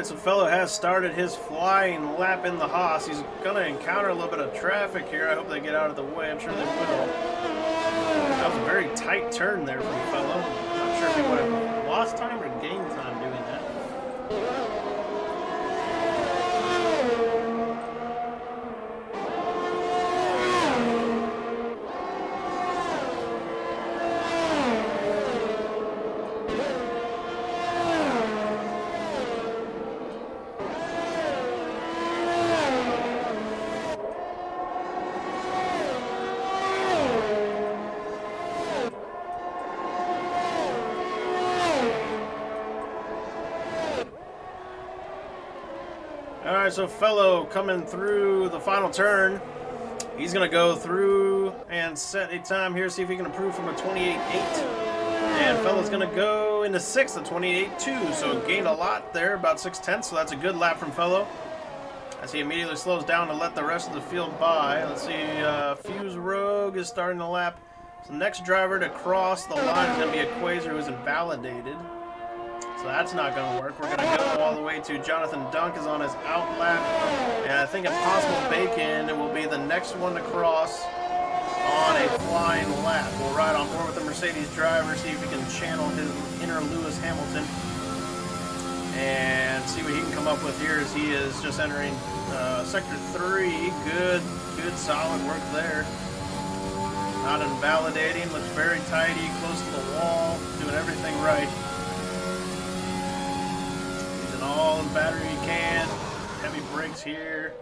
So fellow has started his flying lap in the Haas. He's going to encounter a little bit of traffic here. I hope they get out of the way. I'm sure they will. That was a very tight turn there from fellow. I'm not sure if he would have lost time or gained time doing that. Alright, so Fellow coming through the final turn. He's going to go through and set a time here, see if he can improve from a 28.8. And Fellow's going to go into 6th at 28.2. So gained a lot there, about 6/10. So that's a good lap from Fellow, as he immediately slows down to let the rest of the field by. Let's see, Fuse Rogue is starting the lap. So the next driver to cross the line is going to be a Quasar who's invalidated. So that's not going to work. We're going to go all the way to Jonathan Dunk is on his out lap. And I think Impossible Bacon will be the next one to cross on a flying lap. We'll ride on board with the Mercedes driver, see if we can channel his inner Lewis Hamilton and see what he can come up with here, as he is just entering Sector 3. Good solid work there. Not invalidating, looks very tidy, close to the wall, doing everything right. Using all the battery he can, heavy brakes here.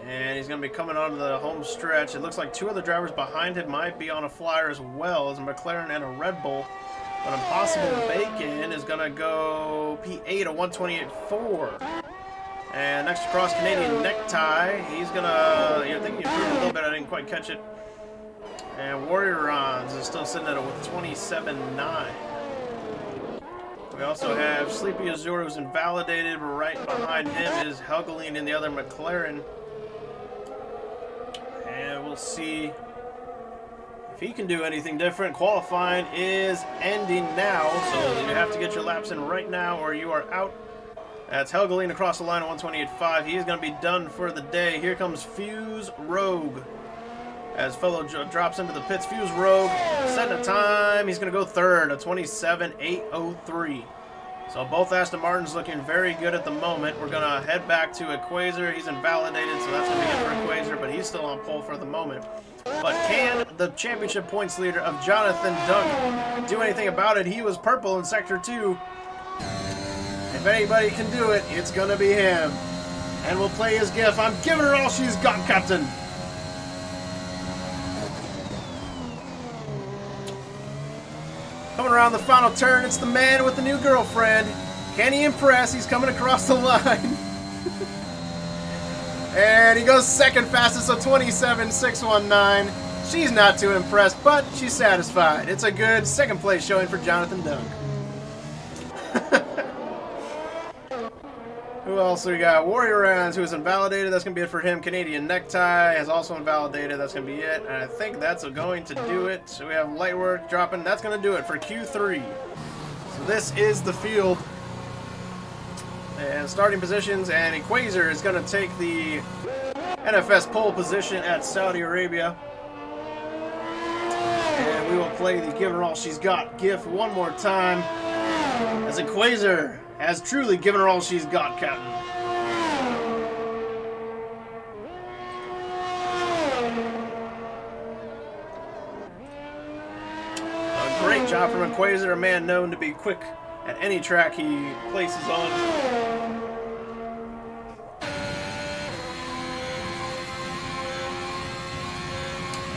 And he's going to be coming onto the home stretch. It looks like two other drivers behind him might be on a flyer as well, as a McLaren and a Red Bull. But Impossible Bacon is going to go P8 at 128.4. And next across, Canadian Necktie. He's going to, I think he improved a little bit. I didn't quite catch it. And Warrior Rons is still sitting at a 27.9. We also have Sleepy Azure, who's invalidated. Right behind him is Helgeline in the other McLaren. And we'll see if he can do anything different. Qualifying is ending now, so you have to get your laps in right now or you are out. That's Helgeline across the line at 128.5. He is going to be done for the day. Here comes Fuse Rogue, as Fellow drops into the pits. Fuse Rogue setting a time. He's going to go third at 27.803. So both Aston Martins looking very good at the moment. We're going to head back to a Quasar. He's invalidated, so that's going to be it for a Quasar, but he's still on pole for the moment. But can the championship points leader of Jonathan Dunk do anything about it? He was purple in Sector 2. If anybody can do it, it's going to be him. And we'll play his gif. I'm giving her all she's got, Captain. Coming around the final turn, it's the man with the new girlfriend. Can he impress? He's coming across the line. And he goes second fastest, so 27.619. She's not too impressed, but she's satisfied. It's a good second place showing for Jonathan Dunk. Who else we got? Warrior Rounds, who is invalidated. That's going to be it for him. Canadian Necktie has also invalidated. That's going to be it. And I think that's going to do it. So we have Lightwork dropping. That's going to do it for Q3. So this is the field. And starting positions. And Quasar is going to take the NFS pole position at Saudi Arabia. And we will play the Give Her All She's Got gif one more time, as Quasar has truly given her all she's got, Captain. A great job from Quasar, a man known to be quick at any track he places on.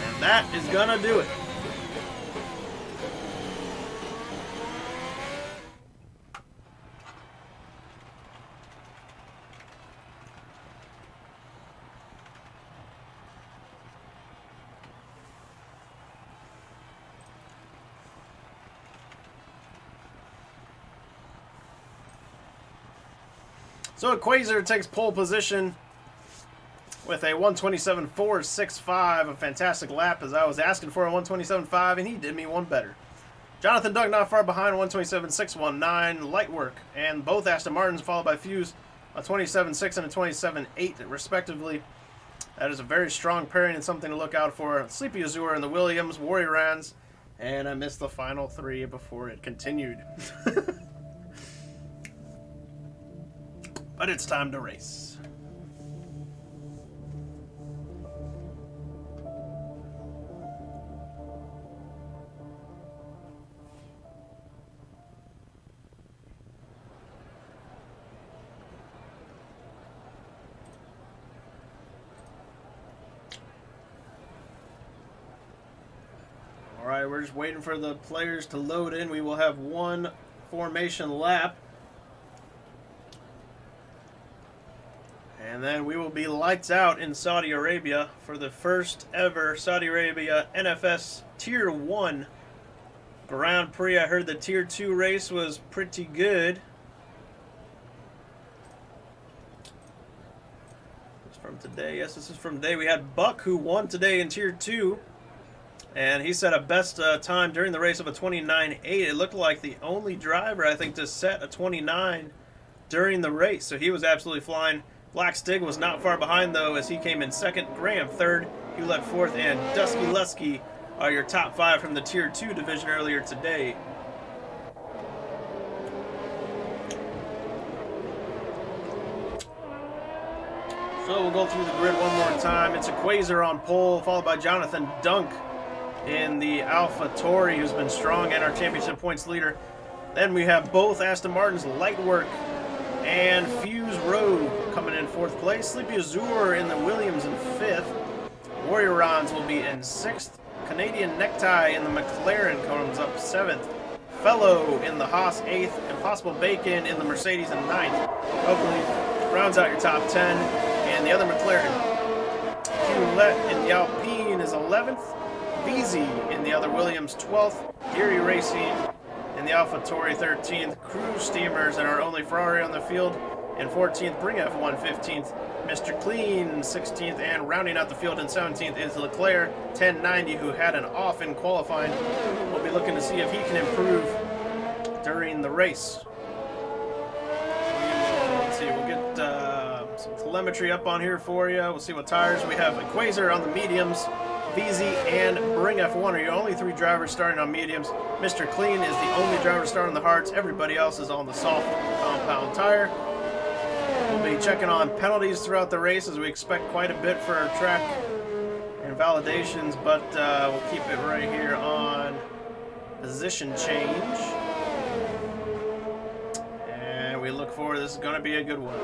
And that is gonna do it. So Quasar takes pole position with a 127.465, a fantastic lap, as I was asking for a 127.5, and he did me one better. Jonathan Dunk not far behind, 127.619, light work, and both Aston Martins followed by Fuse, a 27.6 and a 27.8 respectively. That is a very strong pairing and something to look out for. Sleepy Azure and the Williams, Warrior Rans, and I missed the final three before it continued. But it's time to race. All right, we're just waiting for the players to load in. We will have one formation lap. And then we will be lights out in Saudi Arabia for the first ever Saudi Arabia NFS Tier 1 Grand Prix. I heard the Tier 2 race was pretty good. It's from today. Yes, this is from today. We had Buck, who won today in Tier 2. And he set a best time during the race of a 29.8. It looked like the only driver, I think, to set a 29 during the race. So he was absolutely flying. Black Stig was not far behind, though, as he came in second. Graham third. Hewlett fourth. And Dusky Lusky are your top 5 from the Tier 2 division earlier today. So we'll go through the grid one more time. It's a Quasar on pole, followed by Jonathan Dunk in the Alpha Tauri, who's been strong and our championship points leader. Then we have both Aston Martin's Lightwork and Fuse Rogue coming in 4th place. Sleepy Azure in the Williams in 5th. Warrior Rons will be in 6th. Canadian Necktie in the McLaren comes up 7th. Fellow in the Haas 8th. Impossible Bacon in the Mercedes in 9th. Hopefully rounds out your top 10. And the other McLaren, Hewlett in the Alpine is 11th. VZ in the other Williams 12th. Geary Racing in the Alpha Tauri 13th. Cruise Steamers and our only Ferrari on the field in 14th. Bring F1 15th. Mr. Clean 16th. And rounding out the field in 17th is Leclerc 1090, who had an off in qualifying. We'll be looking to see if he can improve during the race. Let's see, we'll get some telemetry up on here for you. We'll see what tires we have. Quasar on the mediums. VZ and Bring F1 are your only 3 drivers starting on mediums. Mr. Clean is the only driver starting the hards. Everybody else is on the soft compound tire. We'll be checking on penalties throughout the race, as we expect quite a bit for our track and validations, but we'll keep it right here on position change. And we look forward. This is going to be a good one.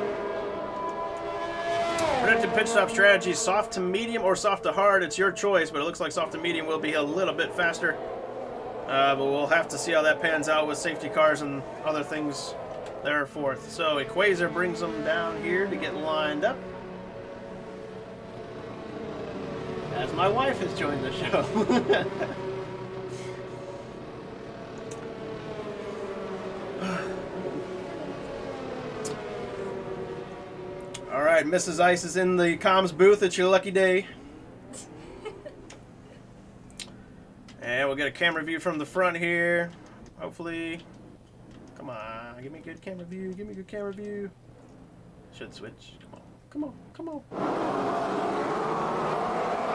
Predicted pit stop strategy, soft to medium or soft to hard. It's your choice, but it looks like soft to medium will be a little bit faster. But we'll have to see how that pans out with safety cars and other things there forth. So a Quasar brings them down here to get lined up. As my wife has joined the show. All right, Mrs. Ice is in the comms booth. It's your lucky day. And we'll get a camera view from the front here. Hopefully. Come on, give me a good camera view. Give me a good camera view. Should switch. Come on, come on, come on.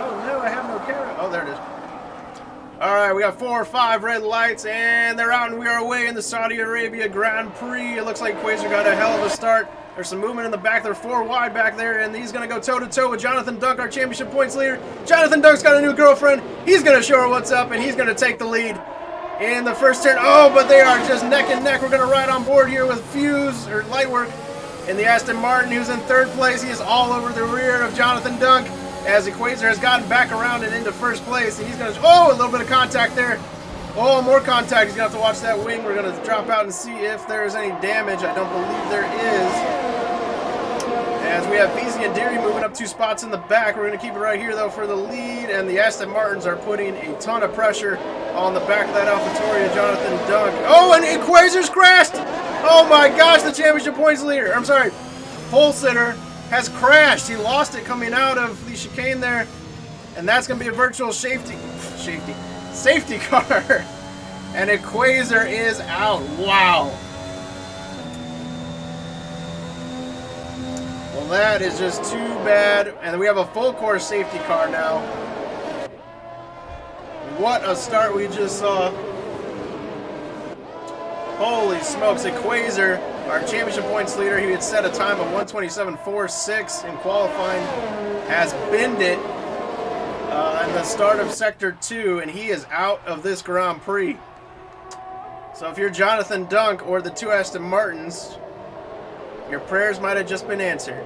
Oh no, I have no camera. Oh, there it is. All right, we got 4 or 5 red lights, and they're out, and we are away in the Saudi Arabia Grand Prix. It looks like Quasar got a hell of a start. There's some movement in the back. They're 4 wide back there, and he's going to go toe-to-toe with Jonathan Dunk, our championship points leader. Jonathan Dunk's got a new girlfriend. He's going to show her what's up, and he's going to take the lead in the first turn. Oh, but they are just neck and neck. We're going to ride on board here with Fuse, or Lightwork, and the Aston Martin, who's in 3rd place. He is all over the rear of Jonathan Dunk, as the Quasar has gotten back around and into 1st place. And he's going to, oh, a little bit of contact there. Oh, more contact. He's going to have to watch that wing. We're going to drop out and see if there is any damage. I don't believe there is. As we have Beasley and Deary moving up 2 spots in the back. We're going to keep it right here, though, for the lead. And the Aston Martins are putting a ton of pressure on the back of that AlphaTauri of Jonathan Dunk. Oh, and Quasar's crashed! Oh, my gosh, the championship points leader. I'm sorry, pole sitter has crashed. He lost it coming out of the chicane there. And that's going to be a virtual safety car. And a Quasar is out. Wow. Well, that is just too bad. And we have a full course safety car now. What a start we just saw. Holy smokes, a Quasar, our championship points leader, he had set a time of 127.46 in qualifying, has binned it in the start of Sector 2, and he is out of this Grand Prix. So if you're Jonathan Dunk or the 2 Aston Martins, your prayers might have just been answered.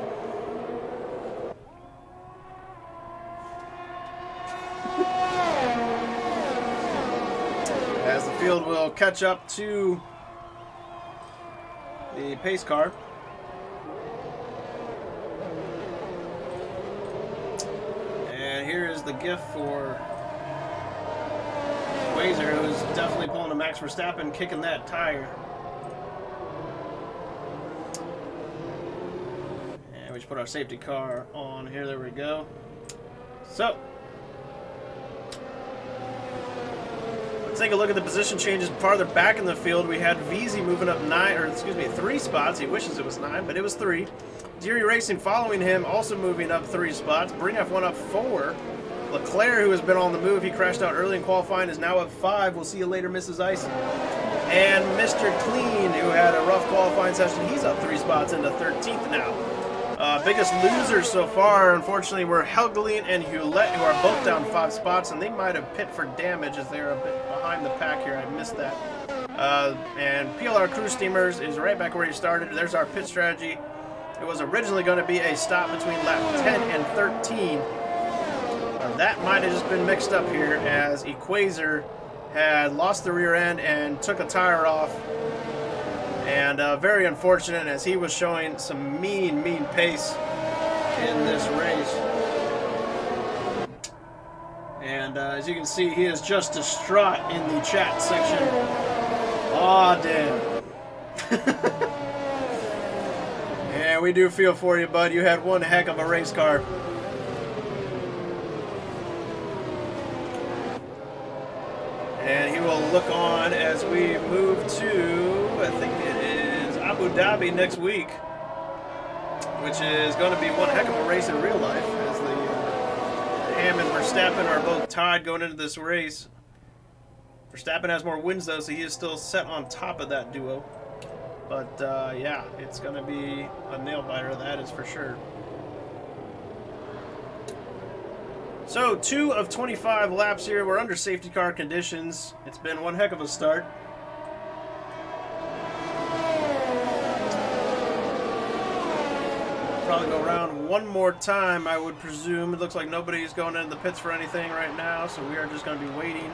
As the field will catch up to the pace car. here is the gift for Wazer, who's definitely pulling a Max Verstappen, kicking that tire. And we should put our safety car on here. There we go. So, let's take a look at the position changes farther back in the field. We had VZ moving up 3 spots. He wishes it was 9, but it was 3. Deary Racing following him, also moving up 3 spots. Bring F1 up 4. Leclerc, who has been on the move, he crashed out early in qualifying, is now up 5. We'll see you later, Mrs. Icy. And Mr. Clean, who had a rough qualifying session, he's up 3 spots into 13th now. Biggest losers so far, unfortunately, were Helgeline and Hewlett, who are both down 5 spots, and they might have pit for damage as they're a bit behind the pack here. I missed that. And PLR Crew Steamers is right back where he started. There's our pit strategy. It was originally going to be a stop between lap 10 and 13. That might have just been mixed up here, as Equazer had lost the rear end and took a tire off. And very unfortunate, as he was showing some mean pace in this race. And as you can see, he is just distraught in the chat section. Aw, damn. Yeah, we do feel for you, bud. You had one heck of a race car. And he will look on as we move to, I think it is Abu Dhabi next week, which is going to be one heck of a race in real life, as the Ham and Verstappen are both tied going into this race. Verstappen has more wins, though, so he is still set on top of that duo. But, yeah, it's going to be a nail-biter, that is for sure. So, 2 of 25 laps here. We're under safety car conditions. It's been one heck of a start. Probably go around one more time, I would presume. It looks like nobody's going into the pits for anything right now, so we are just going to be waiting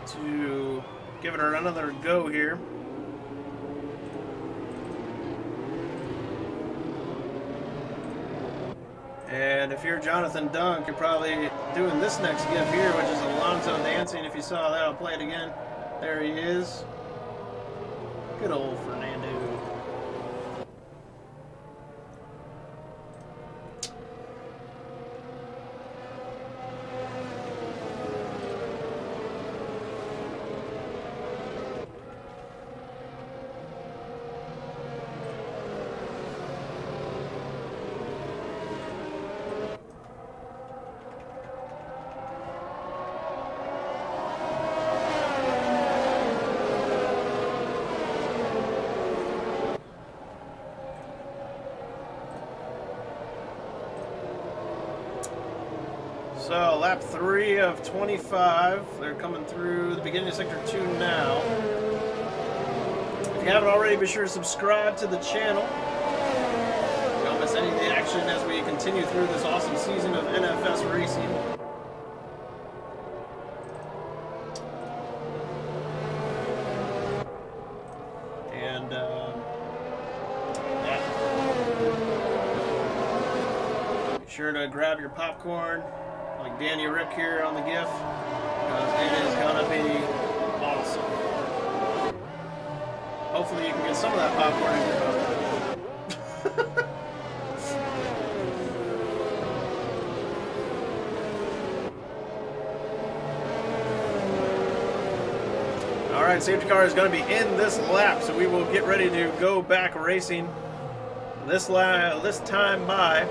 to give it another go here. And if you're Jonathan Dunk, you're probably doing this next gif here, which is Alonso dancing. If you saw that, I'll play it again. There he is. Good old Fernando. So, lap 3 of 25. They're coming through the beginning of Sector 2 now. If you haven't already, be sure to subscribe to the channel. You don't miss any of the action as we continue through this awesome season of NFS racing. And, yeah. Be sure to grab your popcorn. Like Danny Rick here on the GIF, because it is gonna be awesome. Hopefully you can get some of that popcorn in your mouth. Alright, safety car is gonna be in this lap, so we will get ready to go back racing this time by.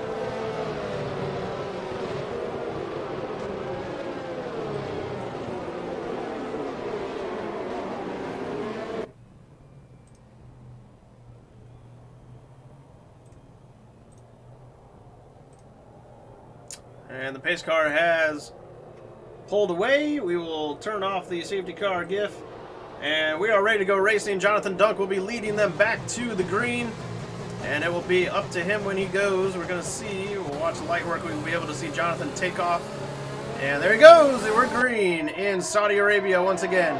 And the pace car has pulled away. We will turn off the safety car GIF. And we are ready to go racing. Jonathan Dunk will be leading them back to the green. And it will be up to him when he goes. We're going to see. We'll watch the light work. We'll be able to see Jonathan take off. And there he goes. We're green in Saudi Arabia once again.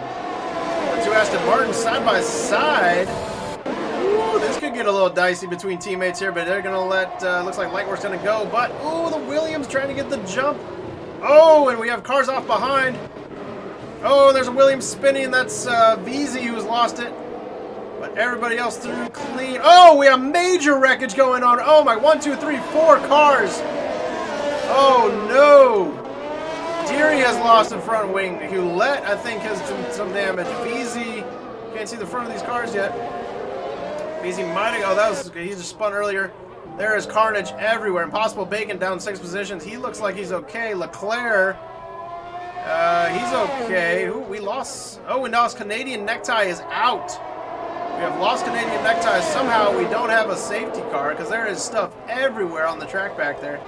The 2 Aston Martins side by side. Ooh, this could get a little dicey between teammates here, but they're going to let, looks like Lightwork's going to go. But, ooh, the Williams trying to get the jump Oh, and we have cars off behind. Oh, there's a Williams spinning. That's VZ who's lost it. But everybody else through clean. Oh, we have major wreckage going on. Oh my, 1, 2, 3, 4 cars. Oh no. Deary has lost the front wing. Hewlett, I think, has done some damage. VZ, can't see the front of these cars yet. VZ might have, oh, that was, he just spun earlier. There is carnage everywhere. Impossible Bacon down 6 positions. He looks like he's okay. Leclerc, he's okay. Ooh, we lost Canadian Necktie is out. We have lost Canadian Necktie. Somehow we don't have a safety car because there is stuff everywhere on the track back there.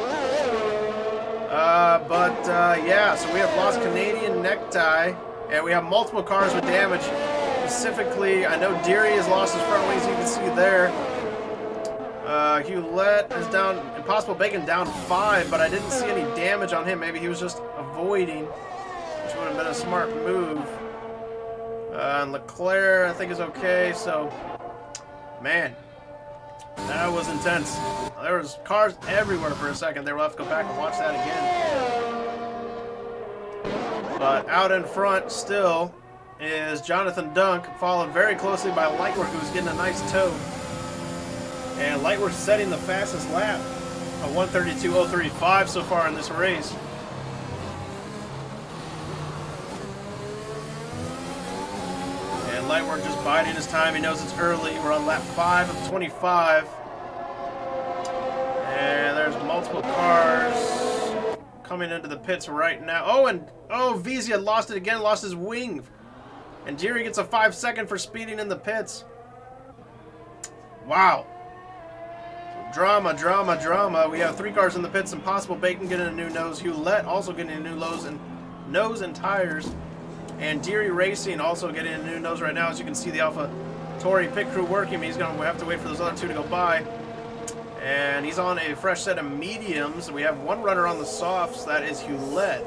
Yeah, so we have lost Canadian Necktie, and we have multiple cars with damage. Specifically, I know Deary has lost his front wings, you can see there. Hewlett is down, Impossible Bacon down 5, but I didn't see any damage on him. Maybe he was just avoiding, which would have been a smart move. And Leclerc, I think, is okay, so, man, that was intense. There was cars everywhere for a second there. We'll have to go back and watch that again. But out in front still is Jonathan Dunk, followed very closely by Lightwork, who's getting a nice tow. And Lightwork's setting the fastest lap, a 1:32.035 so far in this race. And Lightwork just biding his time. He knows it's early. We're on lap 5 of 25. And there's multiple cars coming into the pits right now. Oh, and VZ had lost it again, lost his wing. And Deary gets a 5-second for speeding in the pits. Wow. Drama, drama, drama. We have 3 cars in the pits. Impossible Bacon getting a new nose. Hewlett also getting a new nose and tires. And Deary Racing also getting a new nose right now. As you can see, the Alpha Tauri pit crew working. He's going to have to wait for those other 2 to go by. And he's on a fresh set of mediums. We have 1 runner on the softs. That is Hewlett,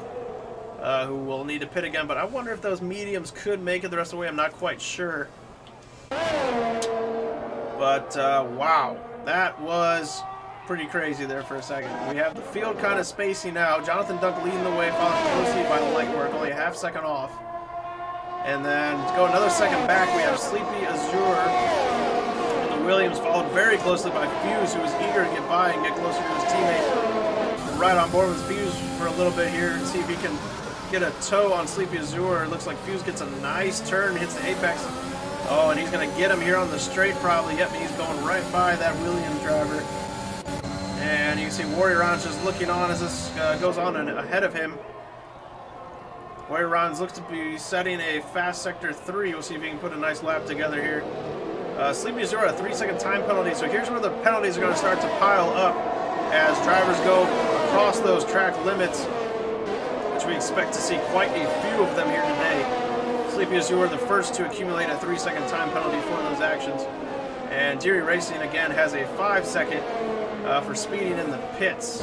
who will need to pit again. But I wonder if those mediums could make it the rest of the way. I'm not quite sure. But, wow. That was pretty crazy there for a second. We have the field kind of spacing out. Jonathan Dunk leading the way, followed closely by the Lightwork, only a half-second off. And then to go another second back, we have Sleepy Azure and the Williams, followed very closely by Fuse, who was eager to get by and get closer to his teammate. And right on board with Fuse for a little bit here and see if he can get a tow on Sleepy Azure. It looks like Fuse gets a nice turn, hits the apex. Oh, and he's going to get him here on the straight probably. Yep, he's going right by that Williams driver. And you can see Warrior Ron's just looking on as this goes on and ahead of him. Warrior Ron's looks to be setting a fast sector 3. We'll see if he can put a nice lap together here. Sleepy Azure, a 3-second time penalty. So here's where the penalties are going to start to pile up as drivers go across those track limits, which we expect to see quite a few of them here today. Sleepy Azure, the first to accumulate a 3-second time penalty for those actions. And Deary Racing, again, has a 5-second for speeding in the pits.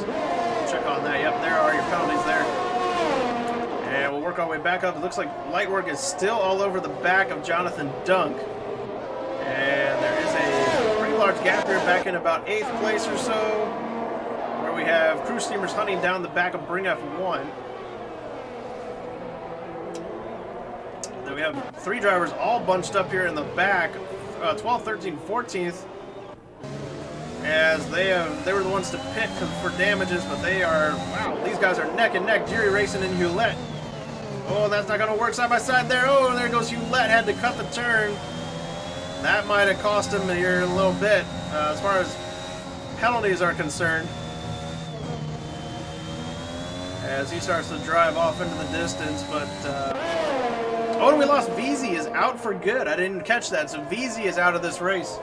Check on that. Yep, there are your penalties there. And we'll work our way back up. It looks like Lightwork is still all over the back of Jonathan Dunk. And there is a pretty large gap here back in about 8th place or so, where we have Crew Steamers hunting down the back of Bring F1. Then we have 3 drivers all bunched up here in the back, 12th, 13th, 14th, as they were the ones to pit for damages, but they are, wow, these guys are neck and neck. Deary Racing and Hewlett. Oh, that's not going to work side by side there. Oh, there goes Hewlett, had to cut the turn. That might have cost him here a little bit as far as penalties are concerned, as he starts to drive off into the distance. But oh, and we lost VZ is out for good. I didn't catch that. So VZ is out of this race,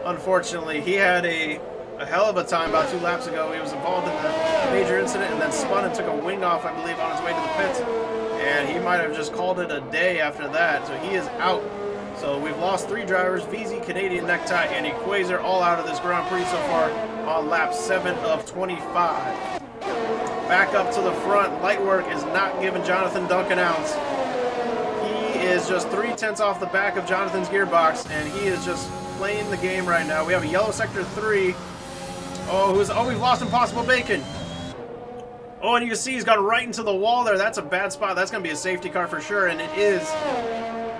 unfortunately. He had a hell of a time about 2 laps ago. He was involved in a major incident and then spun and took a wing off, I believe, on his way to the pits. And he might have just called it a day after that. So he is out. So we've lost 3 drivers, VZ, Canadian Necktie, and Equazer, all out of this Grand Prix so far on lap 7 of 25. Back up to the front, Lightwork is not giving Jonathan Dunk an ounce. He is just 3/10 off the back of Jonathan's gearbox, and he is just playing the game right now. We have a yellow sector 3. Oh, we've lost Impossible Bacon. Oh, and you can see he's gone right into the wall there. That's a bad spot. That's going to be a safety car for sure, and it is.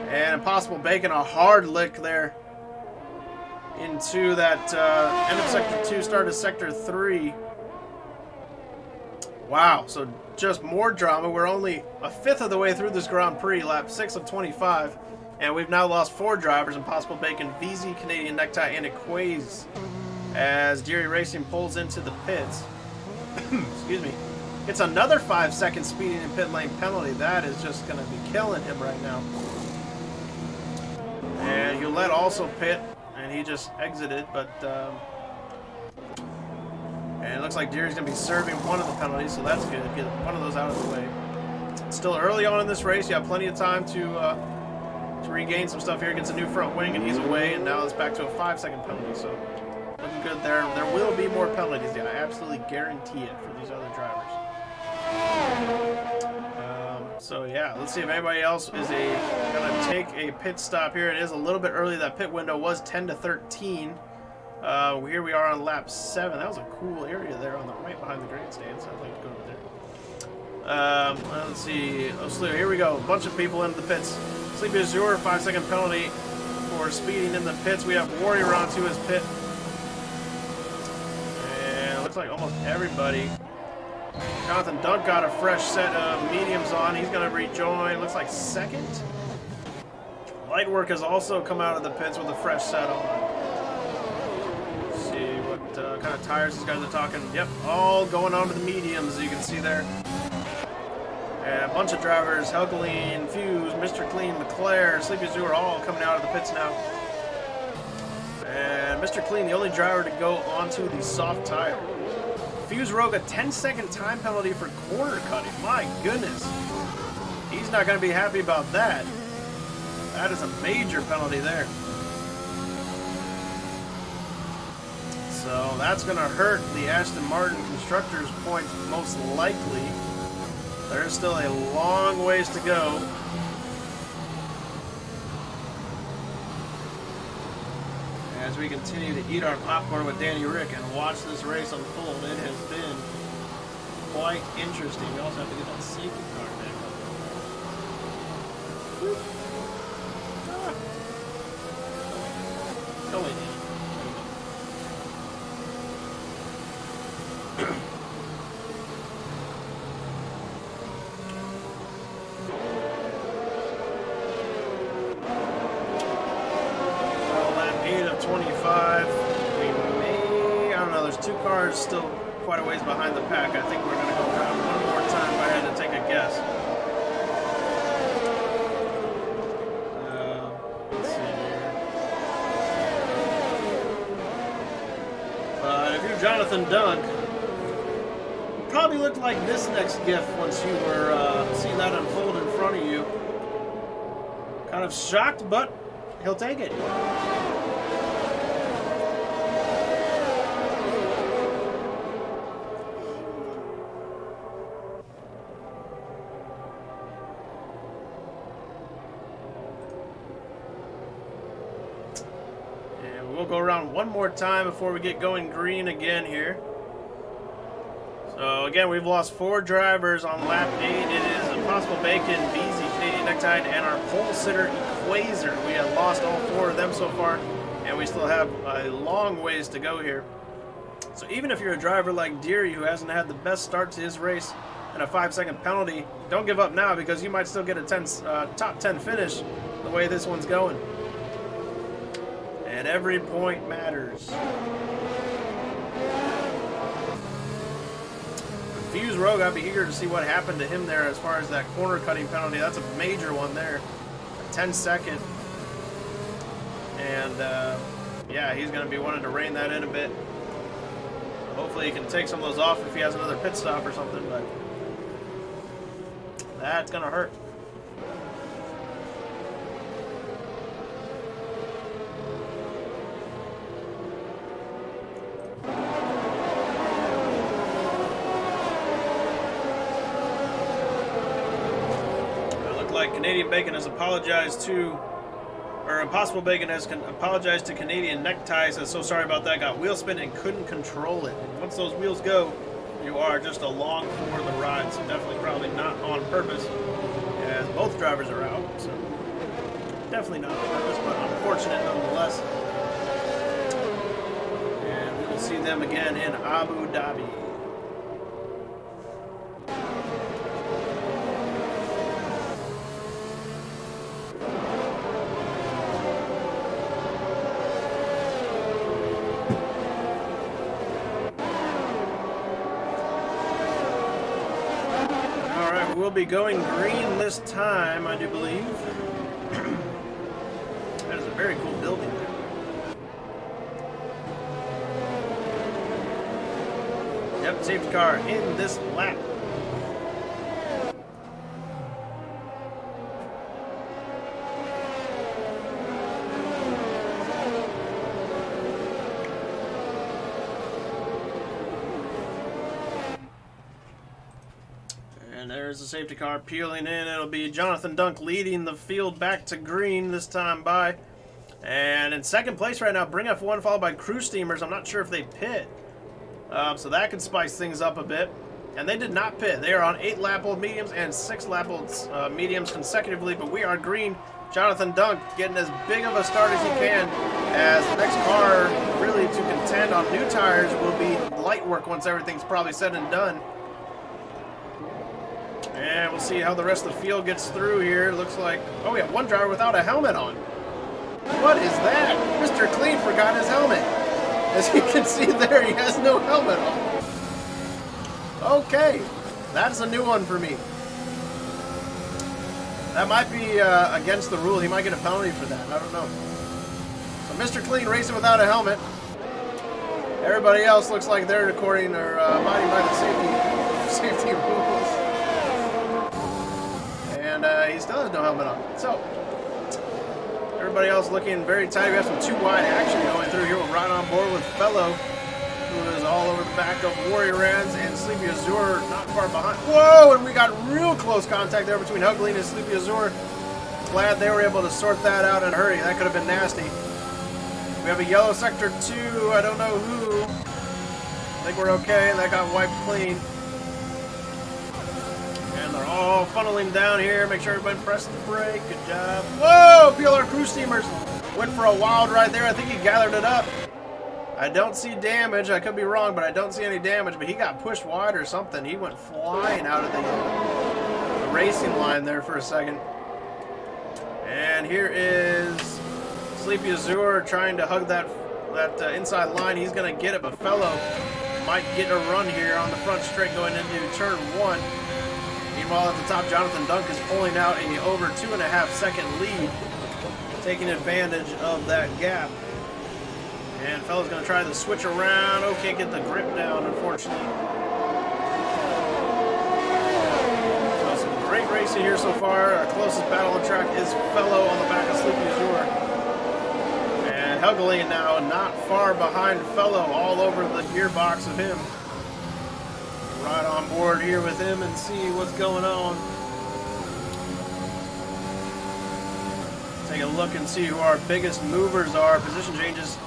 And Impossible Bacon, a hard lick there into that end of Sector 2, start of Sector 3. Wow, so just more drama. We're only a fifth of the way through this Grand Prix, lap 6 of 25. And we've now lost 4 drivers, Impossible Bacon, VZ, Canadian Necktie, and Equaze, as Deary Racing pulls into the pits. Excuse me. It's another 5-second speeding and pit lane penalty. That is just going to be killing him right now. And Hewlett also pit, and he just exited, but and it looks like Deary's going to be serving one of the penalties, so that's good. Get one of those out of the way. It's still early on in this race. You have plenty of time to regain some stuff here. Gets a new front wing, and he's away, and now it's back to a 5-second penalty, so looking good there. There will be more penalties. Yeah, I absolutely guarantee it for these other drivers. So yeah, let's see if anybody else is gonna take a pit stop here. It is a little bit early. That pit window was 10 to 13. Here we are on lap 7. That was a cool area there on the right behind the grandstands. I'd like to go over there. Let's see. Oh, here we go. A bunch of people into the pits. Sleepy Azure, 5-second penalty for speeding in the pits. We have Warrior onto his pit. And it looks like almost everybody. Jonathan Dunk got a fresh set of mediums on. He's going to rejoin. Looks like second. Lightwork has also come out of the pits with a fresh set on. Let's see what kind of tires these guys are talking. Yep, all going on to the mediums, as you can see there. And a bunch of drivers, Helgeline, Fuse, Mr. Clean, LeClaire, Sleepy Zoo are all coming out of the pits now. And Mr. Clean, the only driver to go onto the soft tire. Fuse Rogue, a 10-second time penalty for corner cutting. My goodness. He's not going to be happy about that. That is a major penalty there. So that's going to hurt the Aston Martin Constructors points most likely. There's still a long ways to go. As we continue to eat our popcorn with Danny Rick and watch this race unfold, it has been quite interesting. We also have to get that safety car back up. Ah. Go away, Danny. Two cars still quite a ways behind the pack. I think we're going to go around one more time if I had to take a guess. Let's see here. But if you're Jonathan Dunk, it probably looked like this next GIF once you were seeing that unfold in front of you. Kind of shocked, but he'll take it. We'll go around one more time before we get going green again here. So again, we've lost 4 drivers on lap 8. It is Impossible Bacon, BZ, Canadian Necktie, and our pole sitter Equazer. We have lost all 4 of them so far, and we still have a long ways to go here. So even if you're a driver like Deary, who hasn't had the best start to his race and a 5-second penalty, don't give up now, because you might still get a top 10 finish the way this one's going. And every point matters. Fuse Rogue, I'd be eager to see what happened to him there as far as that corner cutting penalty. That's a major one there. A 10-second. And, yeah, he's going to be wanting to rein that in a bit. Hopefully he can take some of those off if he has another pit stop or something, but that's going to hurt. Canadian Bacon has apologized to, or Impossible Bacon has apologized to Canadian Necktie. Says, so sorry about that, got wheel spin and couldn't control it. And once those wheels go, you are just along for the ride, so definitely probably not on purpose, as both drivers are out, so definitely not on purpose, but unfortunate nonetheless. And we will see them again in Abu Dhabi. We'll be going green this time, I do believe. That is a very cool building there. Yep, safety car in this lap. And there's the safety car peeling in. It'll be Jonathan Dunk leading the field back to green this time by. And in second place right now, Bring F1 followed by Crew Steamers. I'm not sure if they pit. So that could spice things up a bit. And they did not pit. They are on 8 lap-old mediums and 6 lap-old mediums consecutively. But we are green. Jonathan Dunk getting as big of a start as he can, as the next car really to contend on new tires will be light work once everything's probably said and done. And we'll see how the rest of the field gets through here. Looks like, oh, we have one driver without a helmet on. What is that? Mr. Clean forgot his helmet. As you can see there, he has no helmet on. Okay, that's a new one for me. That might be against the rule. He might get a penalty for that. I don't know. So Mr. Clean racing without a helmet. Everybody else looks like they're according or abiding by the safety rules. And he still has no helmet on. So everybody else looking very tight. We have some too wide action going through here. We're right on board with Fellow, who is all over the back of Warrior Ends, and Sleepy Azure not far behind. Whoa! And we got real close contact there between Hugleen and Sleepy Azure. Glad they were able to sort that out in a hurry. That could have been nasty. We have a yellow sector 2. I don't know who. I think we're okay. That got wiped clean. And they're all funneling down here. Make sure everybody presses the brake. Good job. Whoa! PLR Crew Steamers went for a wild ride there. I think he gathered it up. I don't see damage. I could be wrong, but I don't see any damage. But he got pushed wide or something. He went flying out of the racing line there for a second. And here is Sleepy Azure trying to hug that inside line. He's going to get it, but Fellow might get a run here on the front straight going into turn 1. Meanwhile, at the top, Jonathan Dunk is pulling out a over 2.5 second lead, taking advantage of that gap. And Fellow's going to try the switch around. Oh, can't get the grip down, unfortunately. So some great racing here so far. Our closest battle on track is Fellow on the back of Sleepy Azure. And Hugleen now not far behind Fellow, all over the gearbox of him. Right on board here with him and see what's going on. Take a look and see who our biggest movers are. Position changes.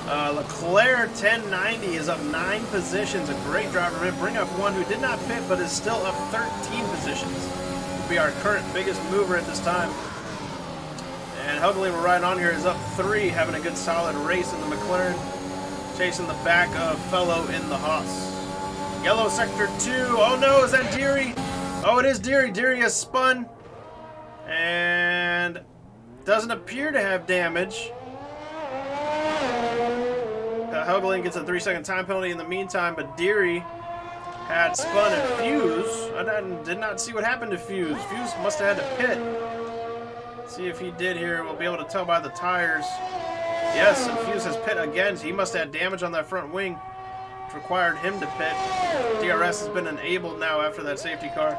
Leclerc 1090 is up 9 positions. A great driver. Bring up one who did not pit but is still up 13 positions. Will be our current biggest mover at this time. And Hugleen, we're right on here, is up 3, having a good solid race in the McLaren, chasing the back of Fellow in the Haas. Yellow sector 2. Oh no, is that Deary? Oh, it is Deary. Deary has spun and doesn't appear to have damage. Hugleen gets a 3-second time penalty in the meantime, but Deary had spun and Fuse. I did not see what happened to Fuse. Fuse must have had to pit. Let's see if he did here. We'll be able to tell by the tires. Yes, and Fuse has pit again. So he must have had damage on that front wing, which required him to pit. DRS has been enabled now after that safety car.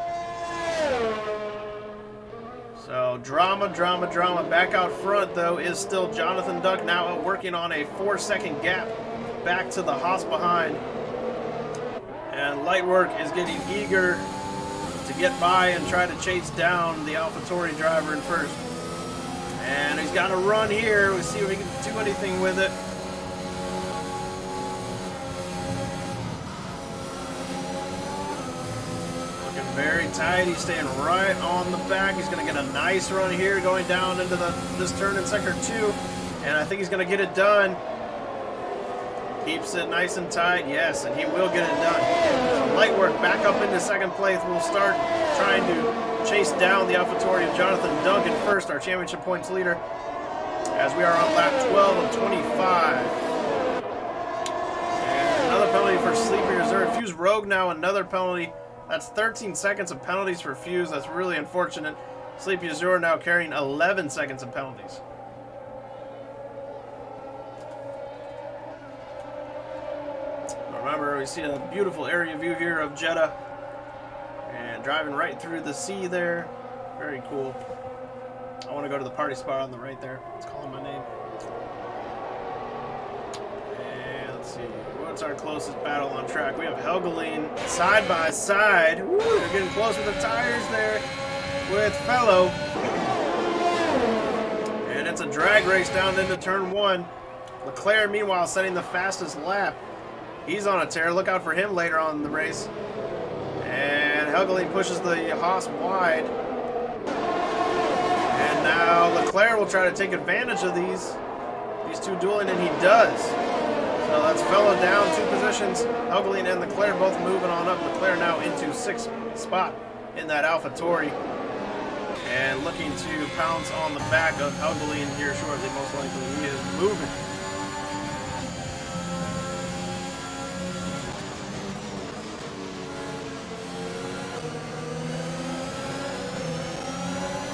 So drama, drama, drama. Back out front, though, is still Jonathan Duck, now working on a 4-second gap back to the Haas behind. And Lightwork is getting eager to get by and try to chase down the AlphaTauri driver in first. And he's got a run here. We'll see if he can do anything with it. Very tight. He's staying right on the back. He's going to get a nice run here going down into this turn in sector 2. And I think he's going to get it done. Keeps it nice and tight. Yes, and he will get it done. So light work back up into second place. We'll start trying to chase down the AlphaTauri of Jonathan Duncan first, our championship points leader, as we are on lap 12 of 25. And another penalty for Sleepy Reserve. Fuse Rogue now, another penalty. That's 13 seconds of penalties for Fuse. That's really unfortunate. Sleepy Azure now carrying 11 seconds of penalties. Remember, we see a beautiful area view here of Jeddah. And driving right through the sea there. Very cool. I want to go to the party spot on the right there. It's calling my name. And let's see. What's our closest battle on track? We have Helgeline side by side. Woo, they're getting close with the tires there with Fellow. And it's a drag race down into turn 1. Leclerc, meanwhile, setting the fastest lap. He's on a tear. Look out for him later on in the race. And Helgeline pushes the Haas wide. And now Leclerc will try to take advantage of these two dueling, and he does. So that's Fellow down 2 positions. Helgeline and Leclerc both moving on up. Leclerc now into 6th spot in that AlphaTauri. And looking to pounce on the back of Helgeline here shortly. Most likely he is moving.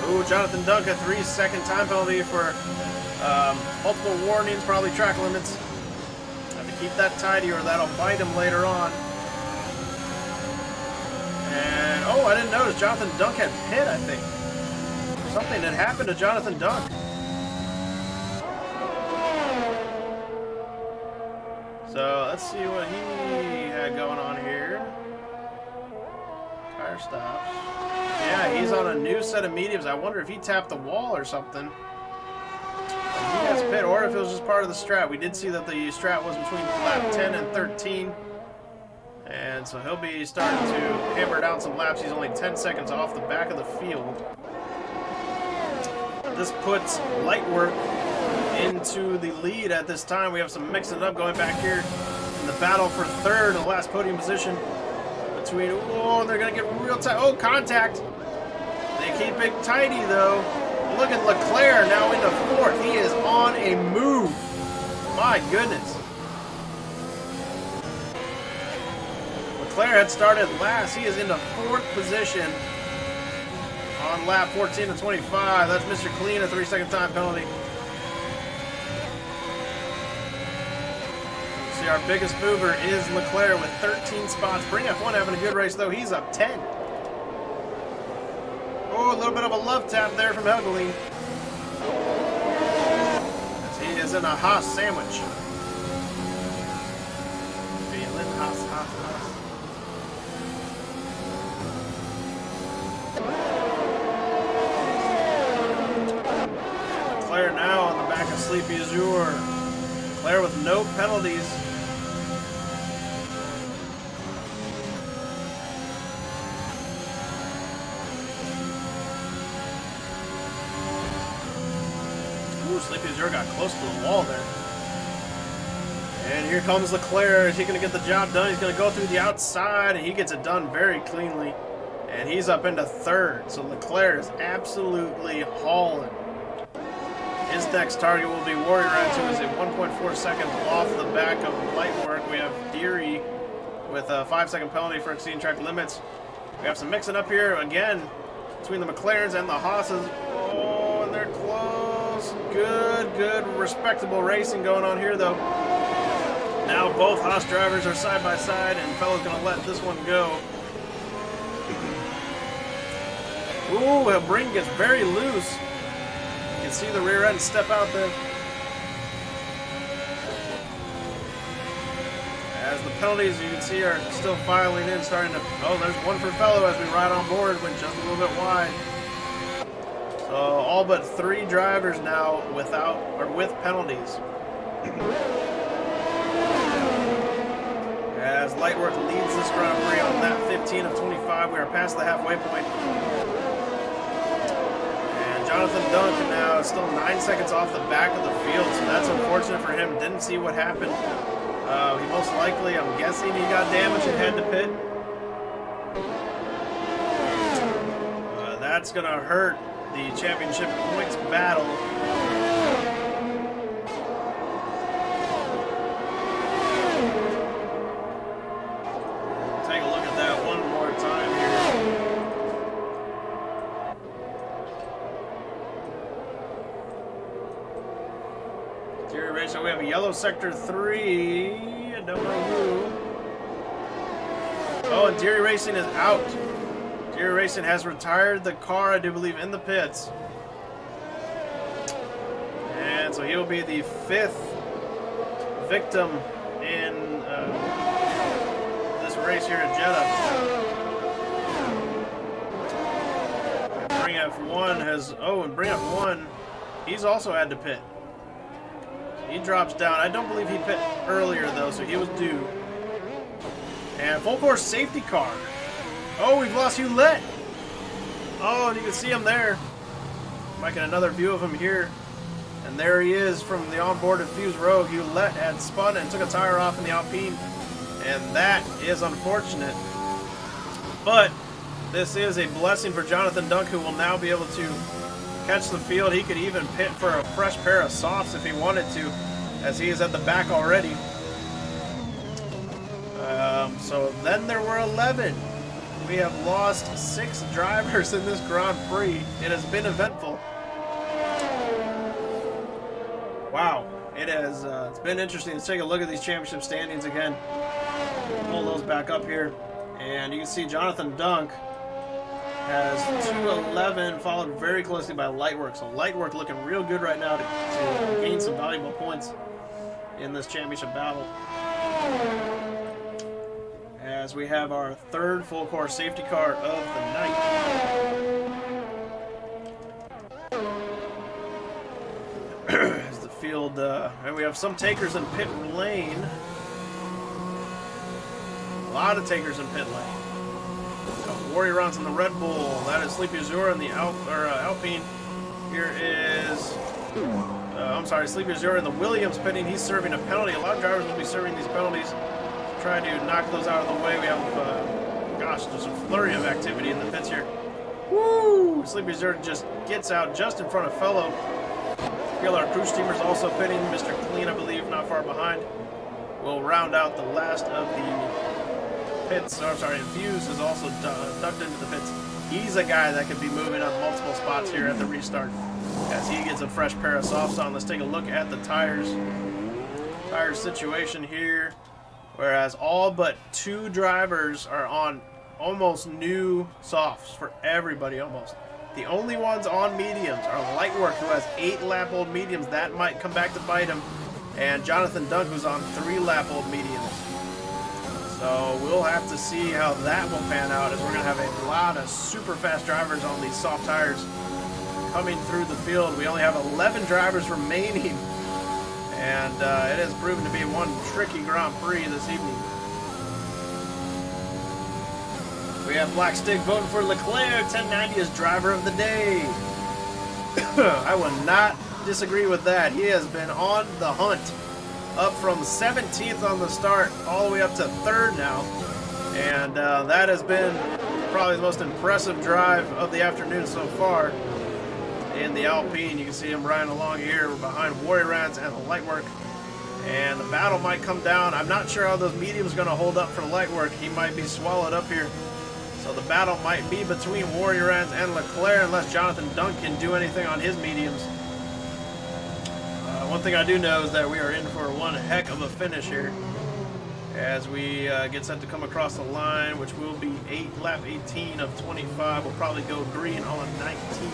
Ooh, Jonathan Duncan, 3-second time penalty for multiple warnings, probably track limits. Have to keep that tidy or that'll bite him later on. And, oh, I didn't notice Jonathan Dunk had hit, I think. Something had happened to Jonathan Dunk. So, let's see what he had going on here. Tire stops. Yeah, he's on a new set of mediums. I wonder if he tapped the wall or something. And he has pit, or if it was just part of the strat. We did see that the strat was between lap 10 and 13. And so he'll be starting to hammer down some laps. He's only 10 seconds off the back of the field. This puts Light Work into the lead at this time. We have some mixing up going back here in the battle for third, the last podium position. Between, oh, they're going to get real tight. Oh, contact. They keep it tidy, though. Look at Leclerc now into 4th. He is on a move. My goodness. Leclerc had started last. He is into 4th position on lap 14 to 25. That's Mr. Clean, a 3-second time penalty. See, our biggest mover is Leclerc with 13 spots. Bring F1 having a good race, though. He's up 10. Oh, a little bit of a love tap there from Helgeline. As he is in a Haas sandwich. Feeling Haas, Haas, Haas. Leclerc now on the back of Sleepy Azure. Leclerc with no penalties. Ooh, Sleepy Azure got close to the wall there. And here comes Leclerc. Is he going to get the job done? He's going to go through the outside, and he gets it done very cleanly. And he's up into 3rd. So Leclerc is absolutely hauling. His next target will be Warrior Ride, who is at 1.4 seconds off the back of Light Work. We have Deary with a 5-second penalty for exceeding track limits. We have some mixing up here again between the McLarens and the Haas's. Oh, and they're close. Good, respectable racing going on here, though. Now both Haas drivers are side by side, and Fellow's going to let this one go. Ooh, the ring gets very loose. You can see the rear end step out there. As the penalties, you can see, are still filing in, starting to... Oh, there's one for Fellow as we ride on board, went just a little bit wide. So all but 3 drivers now without or with penalties. As Lightwork leads this Grand Prix on lap 15 of 25. We are past the halfway point. And Jonathan Dunk now is still 9 seconds off the back of the field, so that's unfortunate for him. Didn't see what happened. He most likely, I'm guessing, he got damaged and had to pit. That's going to hurt the championship points battle. Take a look at that one more time here. Interior race, so we have a yellow sector 3. I don't know who. Oh, Interior Racing is out. Interior Racing has retired the car, I do believe, in the pits. And so he'll be the 5th victim in this race here at Jeddah. And Bring F1 has, and Bring F1, he's also had to pit. He drops down. I don't believe he pit earlier though, so he was due. And full course safety car. Oh, we've lost Hewlett. Oh, and you can see him there. Might get another view of him here. And there he is from the onboard Fuse Rogue. Hewlett had spun and took a tire off in the Alpine. And that is unfortunate. But this is a blessing for Jonathan Dunk, who will now be able to catch the field. He could even pit for a fresh pair of softs if he wanted to, as he is at the back already. So then there were 11. We have lost 6 drivers in this Grand Prix. It has been eventful. Wow, it has. It's been interesting. Let's take a look at these championship standings again. Pull those back up here, and you can see Jonathan Dunk has 211, followed very closely by Lightwork. So Lightwork looking real good right now to gain some valuable points in this championship battle. As we have our 3rd full course safety car of the night. As the field, and we have some takers in pit lane. A lot of takers in pit lane. Warrior Rounds in the Red Bull. That is Sleepy Azura in the Alpine. Here is, Sleepy Azura in the Williams pitting. He's serving a penalty. A lot of drivers will be serving these penalties. Try to knock those out of the way. We have, there's a flurry of activity in the pits here. Woo! Sleepy Azura just gets out just in front of Fellow. Our crew steamer's also pitting. Mr. Clean, I believe, not far behind. We'll round out the last of the pits. Fuse is also ducked into the pits. He's a guy that could be moving up multiple spots here at the restart as he gets a fresh pair of softs on. Let's take a look at the tires. Tire situation here. Whereas all but 2 drivers are on almost new softs for everybody almost. The only ones on mediums are Lightwork, who has 8-lap-old mediums. That might come back to bite him. And Jonathan Dunk, who's on 3-lap-old mediums. So we'll have to see how that will pan out, as we're going to have a lot of super fast drivers on these soft tires coming through the field. We only have 11 drivers remaining. And it has proven to be one tricky Grand Prix this evening. We have Black Stick voting for Leclerc, 1090 as driver of the day. I will not disagree with that. He has been on the hunt, up from 17th on the start all the way up to 3rd now. And that has been probably the most impressive drive of the afternoon so far. In the Alpine, you can see him riding along here. We're behind Warrior Rats and the Lightwork, and the battle might come down. I'm not sure how those mediums are going to hold up for Lightwork. He might be swallowed up here, so the battle might be between Warrior Rats and Leclerc unless Jonathan Dunk can do anything on his mediums. One thing I do know is that we are in for one heck of a finish here as we get set to come across the line, which will be lap 18 of 25. We'll probably go green on 19.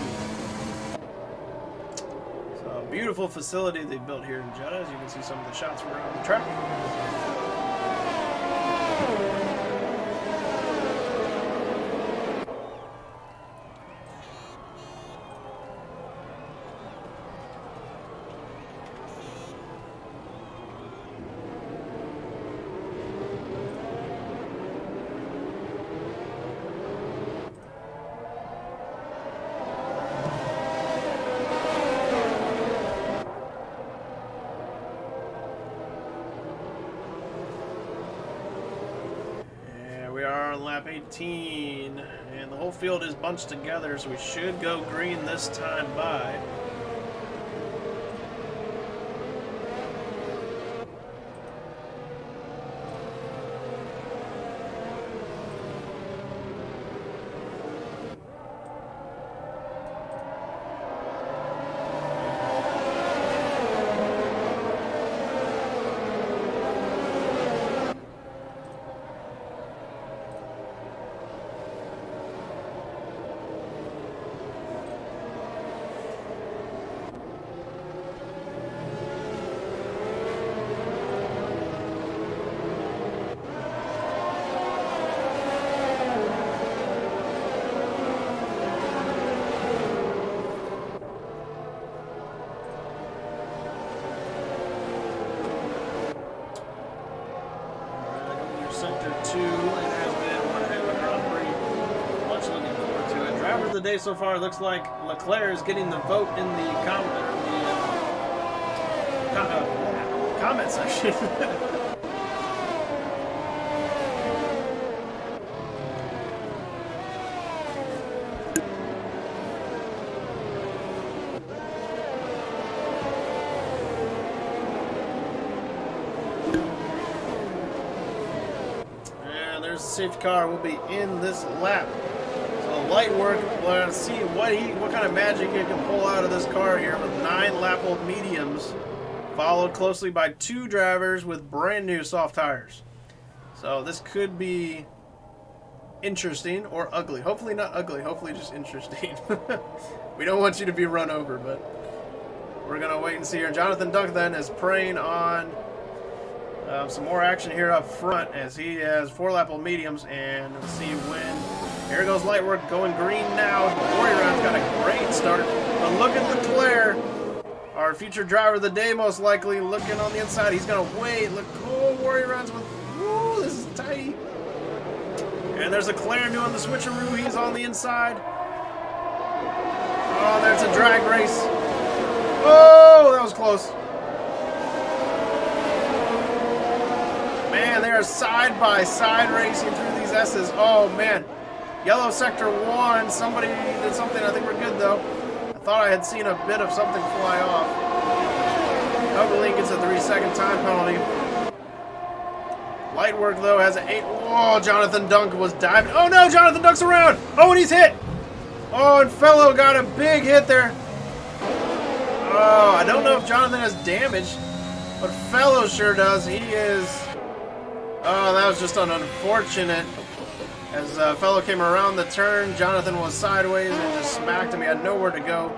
Beautiful facility they built here in Jeddah. As you can see some of the shots from around the track. we are on lap 18, and the whole field is bunched together, so we should go green this time by. Sector 2, it has been one heck of a Grand Prix. Much looking forward to it. Driver of the day so far looks like Leclerc is getting the vote in the comment section. Safety car will be in this lap. So light work, we'll see what kind of magic he can pull out of this car here with 9 lap-old mediums, followed closely by 2 drivers with brand new soft tires. So this could be interesting or ugly. Hopefully not ugly, hopefully just interesting. We don't want you to be run over, but we're gonna wait and see here. Jonathan Dunk then is preying on some more action here up front as he has 4 lap-old mediums, and let's see when. Here goes Lightwork going green now. Warrior Round's got a great start, but look at Leclerc, our future driver of the day most likely, looking on the inside. He's gonna wait. Look, oh, Warrior Round's with, ooh, this is tight. And there's Leclerc doing the switcheroo. He's on the inside. Oh, there's a drag race. Oh, that was close. Man, they are side by side racing through these S's. Oh man, yellow sector 1. Somebody did something. I think we're good though. I thought I had seen a bit of something fly off. Overlink gets a 3-second time penalty. Light work though has an 8. Oh, Jonathan Dunk was diving. Oh no, Jonathan Dunk's around. Oh, and he's hit. Oh, and Fellow got a big hit there. Oh, I don't know if Jonathan has damage, but Fellow sure does. He is. Oh, that was just an unfortunate. As Fellow came around the turn, Jonathan was sideways and just smacked him. He had nowhere to go.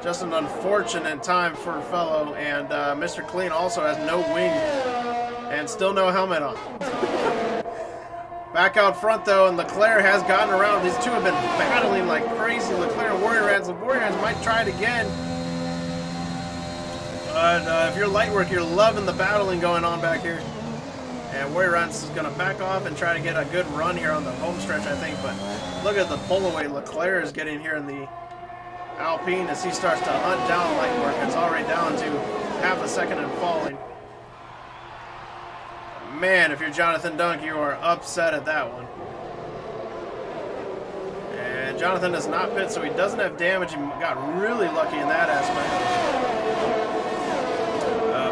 Just an unfortunate time for Fellow. And Mr. Clean also has no wing and still no helmet on. Back out front though, and Leclerc has gotten around. These two have been battling like crazy. Leclerc and Warrior Rats. The Warrior Rats might try it again. But if you're Lightwork, you're loving the battling going on back here. And Warrior Rats is going to back off and try to get a good run here on the home stretch, I think. But look at the pull away Leclerc is getting here in the Alpine as he starts to hunt down Lightwork. It's already down to half a second and falling. Man, if you're Jonathan Dunk, you are upset at that one. And Jonathan does not pit, so he doesn't have damage. He got really lucky in that aspect.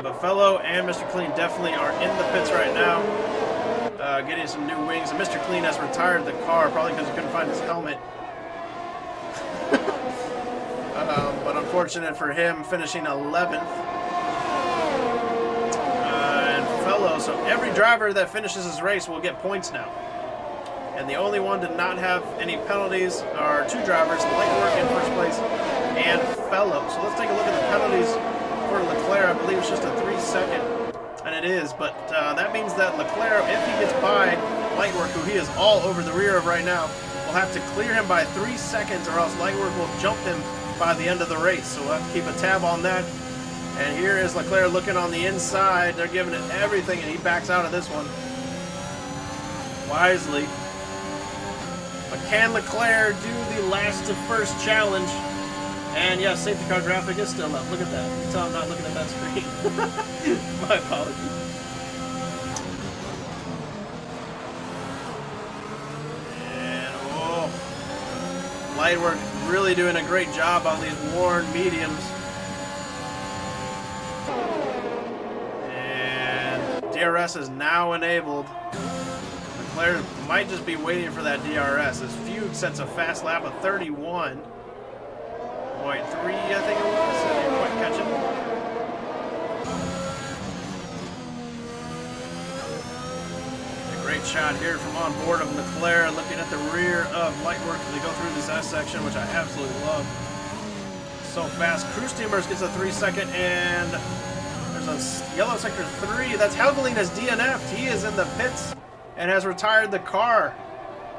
But Fellow and Mr. Clean definitely are in the pits right now, getting some new wings. And Mr. Clean has retired the car, probably because he couldn't find his helmet. But unfortunate for him, finishing 11th. And Fellow, so every driver that finishes his race will get points now. And the only one to not have any penalties are 2 drivers, Lightwork in first place and Fellow. So let's take a look at the penalties for Leclerc. I believe it's just a 3-second, and it is, but that means that Leclerc, if he gets by Lightwork, who he is all over the rear of right now, will have to clear him by 3 seconds, or else Lightwork will jump him by the end of the race. So we'll have to keep a tab on that. And here is Leclerc looking on the inside. They're giving it everything, and he backs out of this one wisely. But can Leclerc do the last to first challenge? And yeah, safety car graphic is still up. Look at that. You can tell I'm not looking at that screen. My apologies. Lightwork really doing a great job on these worn mediums. And DRS is now enabled. Leclerc might just be waiting for that DRS. As Fugue sets a fast lap of 31.3, I think it was. I didn't quite catch it. Great shot here from on board of Leclerc, looking at the rear of Lightwork as they go through this S section, which I absolutely love. So fast. Crew Steamers gets a 3-second, and there's a yellow sector 3. That's Helgeline has DNF'd. He is in the pits and has retired the car.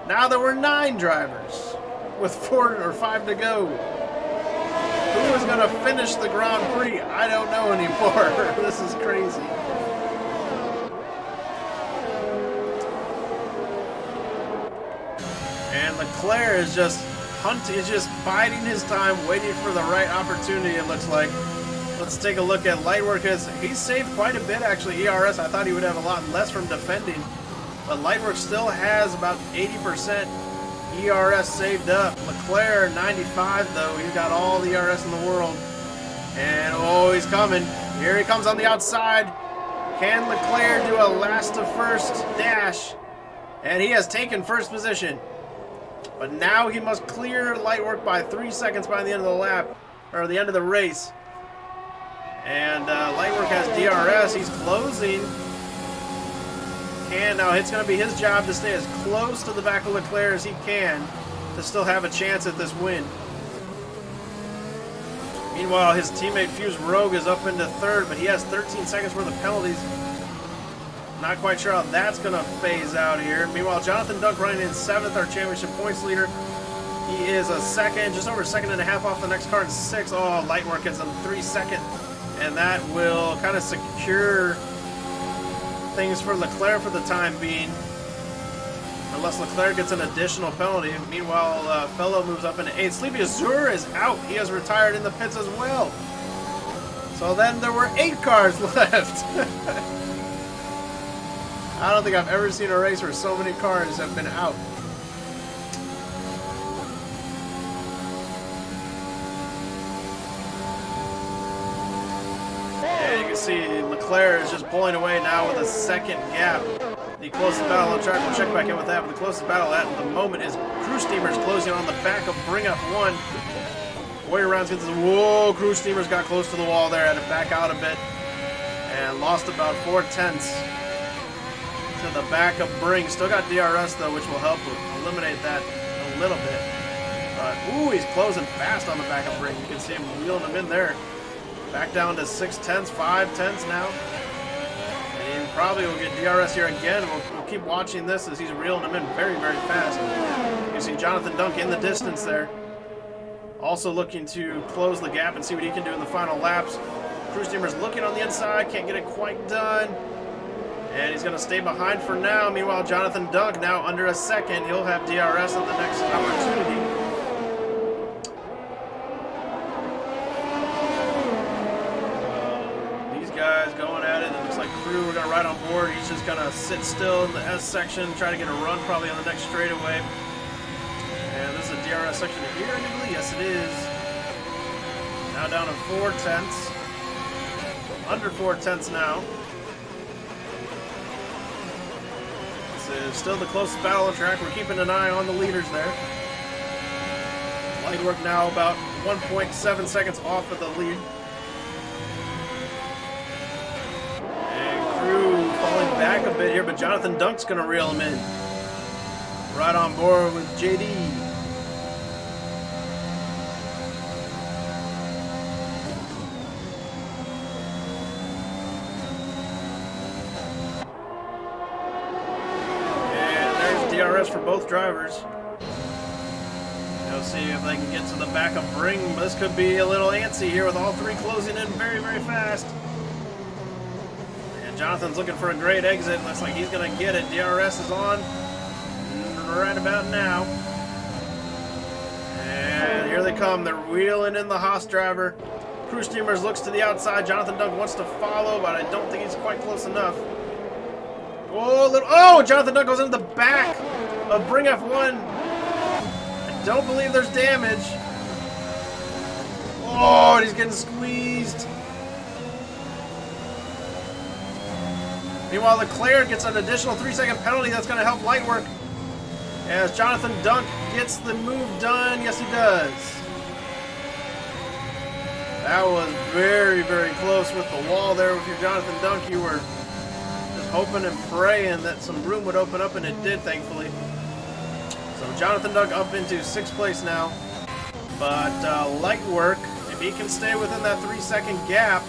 Now there were 9 drivers with 4 or 5 to go. Who is going to finish the Grand Prix? I don't know anymore. This is crazy. And Leclerc is just biding his time, waiting for the right opportunity, it looks like. Let's take a look at Lightwork. He's saved quite a bit, actually, ERS. I thought he would have a lot less from defending. But Lightwork still has about 80% ERS saved up. Leclerc, 95, though. He's got all the ERS in the world. And, oh, he's coming. Here he comes on the outside. Can Leclerc do a last to first dash? And he has taken first position. But now he must clear Lightwork by 3 seconds by the end of the lap, or the end of the race. And Lightwork has DRS. He's closing. And now it's going to be his job to stay as close to the back of Leclerc as he can to still have a chance at this win. Meanwhile, his teammate Fuse Rogue is up into third, but he has 13 seconds worth of penalties. Not quite sure how that's going to phase out here. Meanwhile, Jonathan Dunk running in 7th, our championship points leader. He is a second, just over a second and a half off the next car in 6th. Oh, Lightwork gets a 3-second, and that will kind of secure things for Leclerc for the time being, unless Leclerc gets an additional penalty. Meanwhile, Fellow moves up into 8th. Sleepy Azure is out. He has retired in the pits as well. So then there were 8 cars left. I don't think I've ever seen a race where so many cars have been out. And you can see Leclerc is just pulling away now with a second gap. The closest battle on track, we'll check back in with that, but the closest battle at the moment is Crew Steamers closing on the back of Bring Up 1. Warrior Rounds gets the, whoa, Crew Steamers got close to the wall there, had to back out a bit, and lost about 4/10 to the back of Bring. Still got DRS though, which will help eliminate that a little bit. But, ooh, he's closing fast on the back of Bring. You can see him wheeling him in there. Back down to 6/10, 5/10 now. And he probably will get DRS here again. We'll keep watching this as he's reeling him in very, very fast. You see Jonathan Dunk in the distance there. Also looking to close the gap and see what he can do in the final laps. Crew Steamer's looking on the inside, can't get it quite done. And he's going to stay behind for now. Meanwhile, Jonathan Dunk now under a second. He'll have DRS at the next opportunity. These guys going at it. It looks like Crew are going to ride on board. He's just going to sit still in the S section, try to get a run probably on the next straightaway. And this is a DRS section here, I believe. Yes, it is. Now down to 4/10. Under 4/10 now. This is still the closest battle on track. We're keeping an eye on the leaders there. Lightwork now about 1.7 seconds off of the lead. And Crew falling back a bit here, but Jonathan Dunk's going to reel him in. Right on board with JD. DRS for both drivers. We'll see if they can get to the back of Bring. This could be a little antsy here with all 3 closing in very, very fast. And Jonathan's looking for a great exit. Looks like he's going to get it. DRS is on right about now. And here they come. They're wheeling in the Haas driver. Crew Steamers looks to the outside. Jonathan Dunk wants to follow, but I don't think he's quite close enough. Oh, Jonathan Dunk goes into the back of Bring F1. I don't believe there's damage. Oh, and he's getting squeezed. Meanwhile, Leclerc gets an additional 3-second penalty. That's going to help Lightwork as Jonathan Dunk gets the move done. Yes, he does. That was very, very close with the wall there with your Jonathan Dunk. You were just hoping and praying that some room would open up, and it did, thankfully. So Jonathan Dunk up into 6th place now. But Lightwork, if he can stay within that 3-second gap,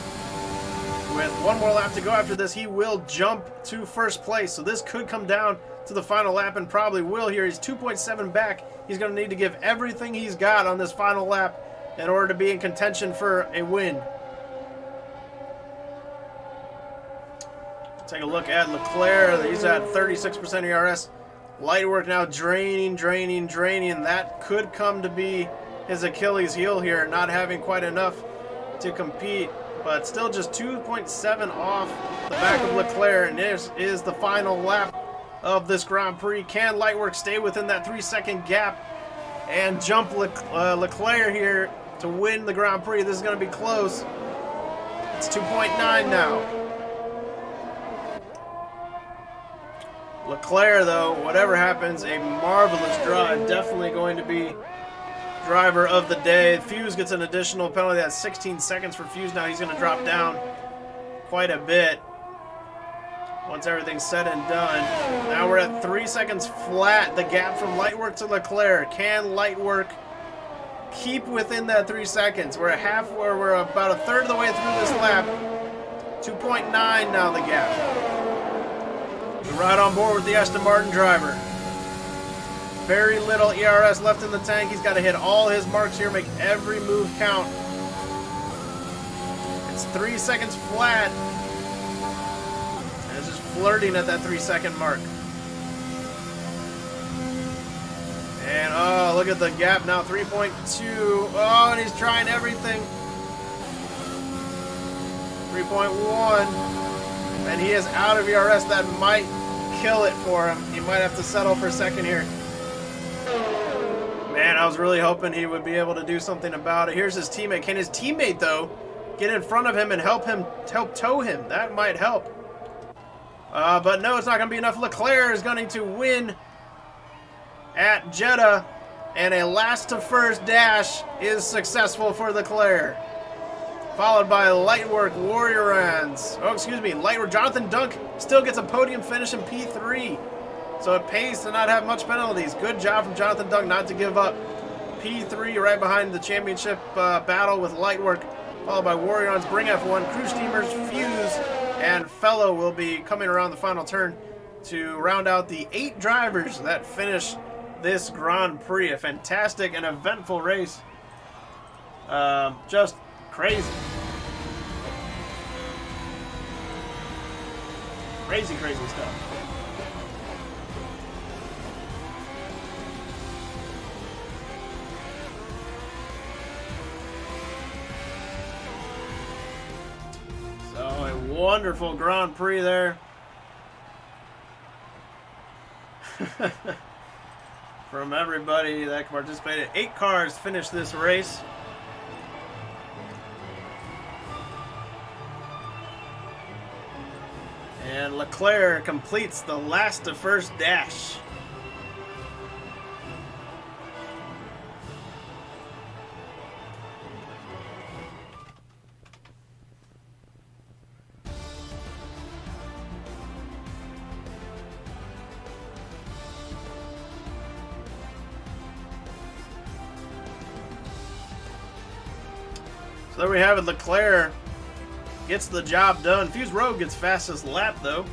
with one more lap to go after this, he will jump to 1st place. So this could come down to the final lap, and probably will here. He's 2.7 back. He's going to need to give everything he's got on this final lap in order to be in contention for a win. Take a look at Leclerc. He's at 36% ERS. Lightwork now draining. That could come to be his Achilles heel here, not having quite enough to compete. But still just 2.7 off the back of Leclerc, and this is the final lap of this Grand Prix. Can Lightwork stay within that 3-second gap and jump Leclerc here to win the Grand Prix? This is going to be close. It's 2.9 now. Leclerc, though, whatever happens, a marvelous drive. Definitely going to be driver of the day. Fuse gets an additional penalty. That's 16 seconds for Fuse. Now he's going to drop down quite a bit once everything's said and done. Now we're at 3 seconds flat, the gap from Lightwork to Leclerc. Can Lightwork keep within that 3 seconds? We're about a third of the way through this lap. 2.9 now the gap. We're right on board with the Aston Martin driver. Very little ERS left in the tank. He's got to hit all his marks here, make every move count. It's 3 seconds flat. And it's just flirting at that 3-second mark. And oh, look at the gap now, 3.2. Oh, and he's trying everything. 3.1. And he is out of ERS. That might kill it for him. He might have to settle for a second here. Man, I was really hoping he would be able to do something about it. Here's his teammate. Can his teammate, though, get in front of him and help tow him? That might help. But no, it's not going to be enough. Leclerc is going to win at Jeddah, and a last to first dash is successful for Leclerc. Followed by Lightwork Warriorans. Oh, excuse me, Lightwork. Jonathan Dunk still gets a podium finish in P3. So it pays to not have much penalties. Good job from Jonathan Dunk not to give up. P3 right behind the championship battle with Lightwork, followed by Warriorans, Bring F1, Crew Steamers, Fuse, and Fellow will be coming around the final turn to round out the 8 drivers that finish this Grand Prix. A fantastic and eventful race. Just crazy. Crazy stuff. So a wonderful Grand Prix there. From everybody that participated. 8 cars finished this race. And Leclerc completes the last to first dash. So there we have it. Leclerc gets the job done. Fuse Rogue gets fastest lap, though,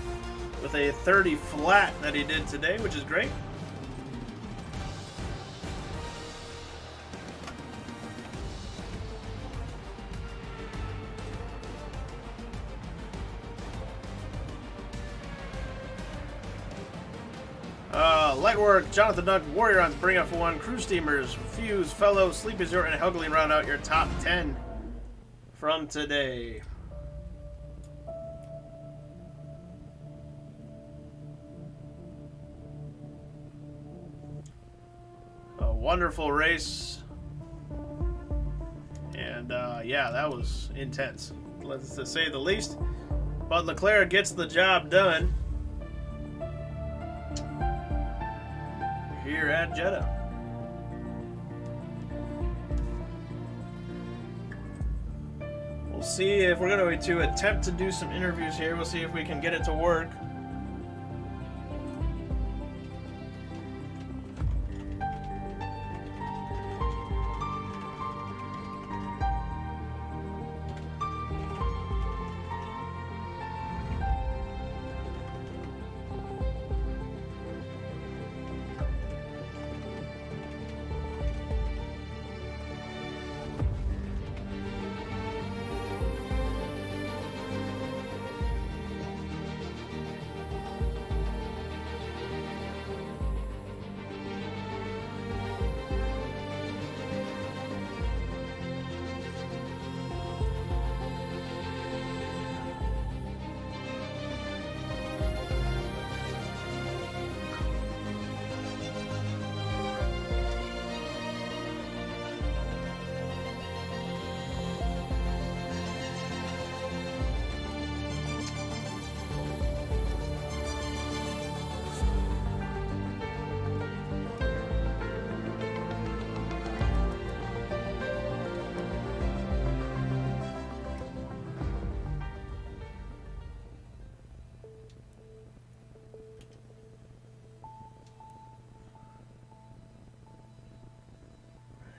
with a 30 flat that he did today, which is great. Lightwork, Jonathan Dunk, Warriorons, Bring F1, Crew Steamers, Fuse, Fellow, Sleep Is Your, and Hugling round out your top 10 from today. A wonderful race. And yeah, that was intense, let's say the least. But Leclerc gets the job done here at Jeddah. We'll see if we're going to attempt to do some interviews here. We'll see if we can get it to work.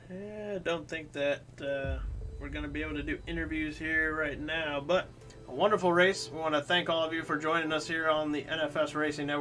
I don't think that we're going to be able to do interviews here right now, but a wonderful race. We want to thank all of you for joining us here on the NFS Racing Network.